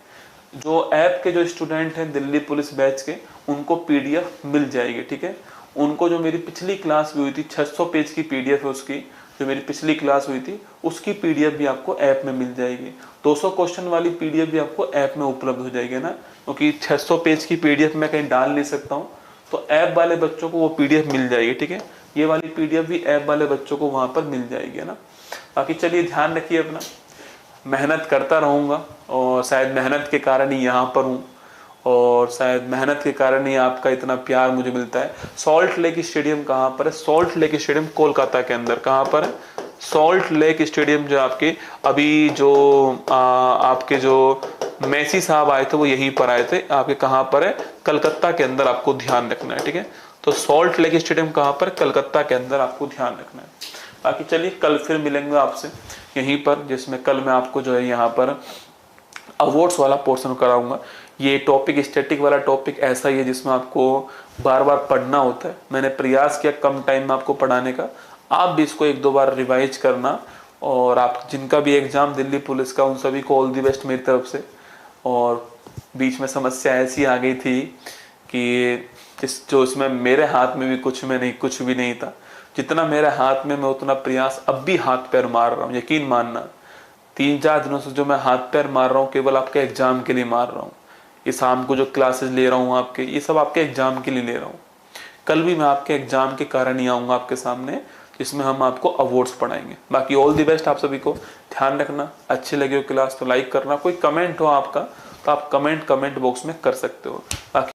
जो ऐप के जो स्टूडेंट हैं दिल्ली पुलिस बैच के, उनको पीडीएफ मिल जाएगी, ठीक है। उनको जो मेरी पिछली क्लास भी हुई थी, 600 पेज की पीडीएफ है उसकी, जो मेरी पिछली क्लास हुई थी उसकी पीडीएफ भी आपको ऐप में मिल जाएगी। 200 क्वेश्चन वाली पीडीएफ भी आपको ऐप में उपलब्ध हो जाएगी ना, क्योंकि 600 पेज की पीडीएफ मैं कहीं डाल नहीं सकता हूँ, तो ऐप वाले बच्चों को वो पीडीएफ मिल जाएगी, ठीक है। ये वाली पीडीएफ भी ऐप वाले बच्चों को वहां पर मिल जाएगी ना। बाकी चलिए ध्यान रखिए अपना, मेहनत करता रहूँगा, और शायद मेहनत के कारण ही यहाँ पर हूँ, और शायद मेहनत के कारण ही आपका इतना प्यार मुझे मिलता है। सॉल्ट लेक स्टेडियम कहाँ पर है, सॉल्ट लेक स्टेडियम कोलकाता के अंदर। कहाँ पर है, सॉल्ट लेक स्टेडियम जो आपके अभी जो आपके जो मेसी साहब आए थे वो यहीं पर आए थे आपके, कहाँ पर है, कलकत्ता के अंदर, आपको ध्यान रखना है, ठीक है। तो सॉल्ट लेक स्टेडियम कहाँ पर, कलकत्ता के अंदर, आपको ध्यान रखना है। बाकी चलिए कल फिर मिलेंगे आपसे यहीं पर, जिसमें कल मैं आपको जो है यहाँ पर अवार्ड्स वाला पोर्शन कराऊंगा। ये टॉपिक स्टैटिक वाला टॉपिक ऐसा ही है जिसमें आपको बार बार पढ़ना होता है। मैंने प्रयास किया कम टाइम में आपको पढ़ाने का, आप भी इसको 1-2 बार रिवाइज करना। और आप जिनका भी एग्जाम दिल्ली पुलिस का, उन सभी को ऑल दी बेस्ट मेरी तरफ से। और बीच में समस्या ऐसी आ गई थी कि जो इसमें मेरे हाथ में भी कुछ भी नहीं था। जितना मेरे हाथ में, मैं उतना प्रयास अब भी हाथ पैर मार रहा हूँ, यकीन मानना। 3-4 दिनों से जो मैं हाथ पैर मार रहा हूँ केवल आपके एग्जाम के लिए मार रहा हूँ। ये शाम को जो क्लासेस ले रहा हूँ आपके, ये सब आपके एग्जाम के लिए ले रहा हूँ। कल भी मैं आपके एग्जाम के कारण ही आऊँगा आपके सामने, जिसमें हम आपको अवार्ड्स पढ़ाएंगे। बाकी ऑल द बेस्ट आप सभी को। ध्यान रखना, अच्छी लगी हो क्लास तो लाइक करना, कोई कमेंट हो आपका तो आप कमेंट बॉक्स में कर सकते हो। बाकी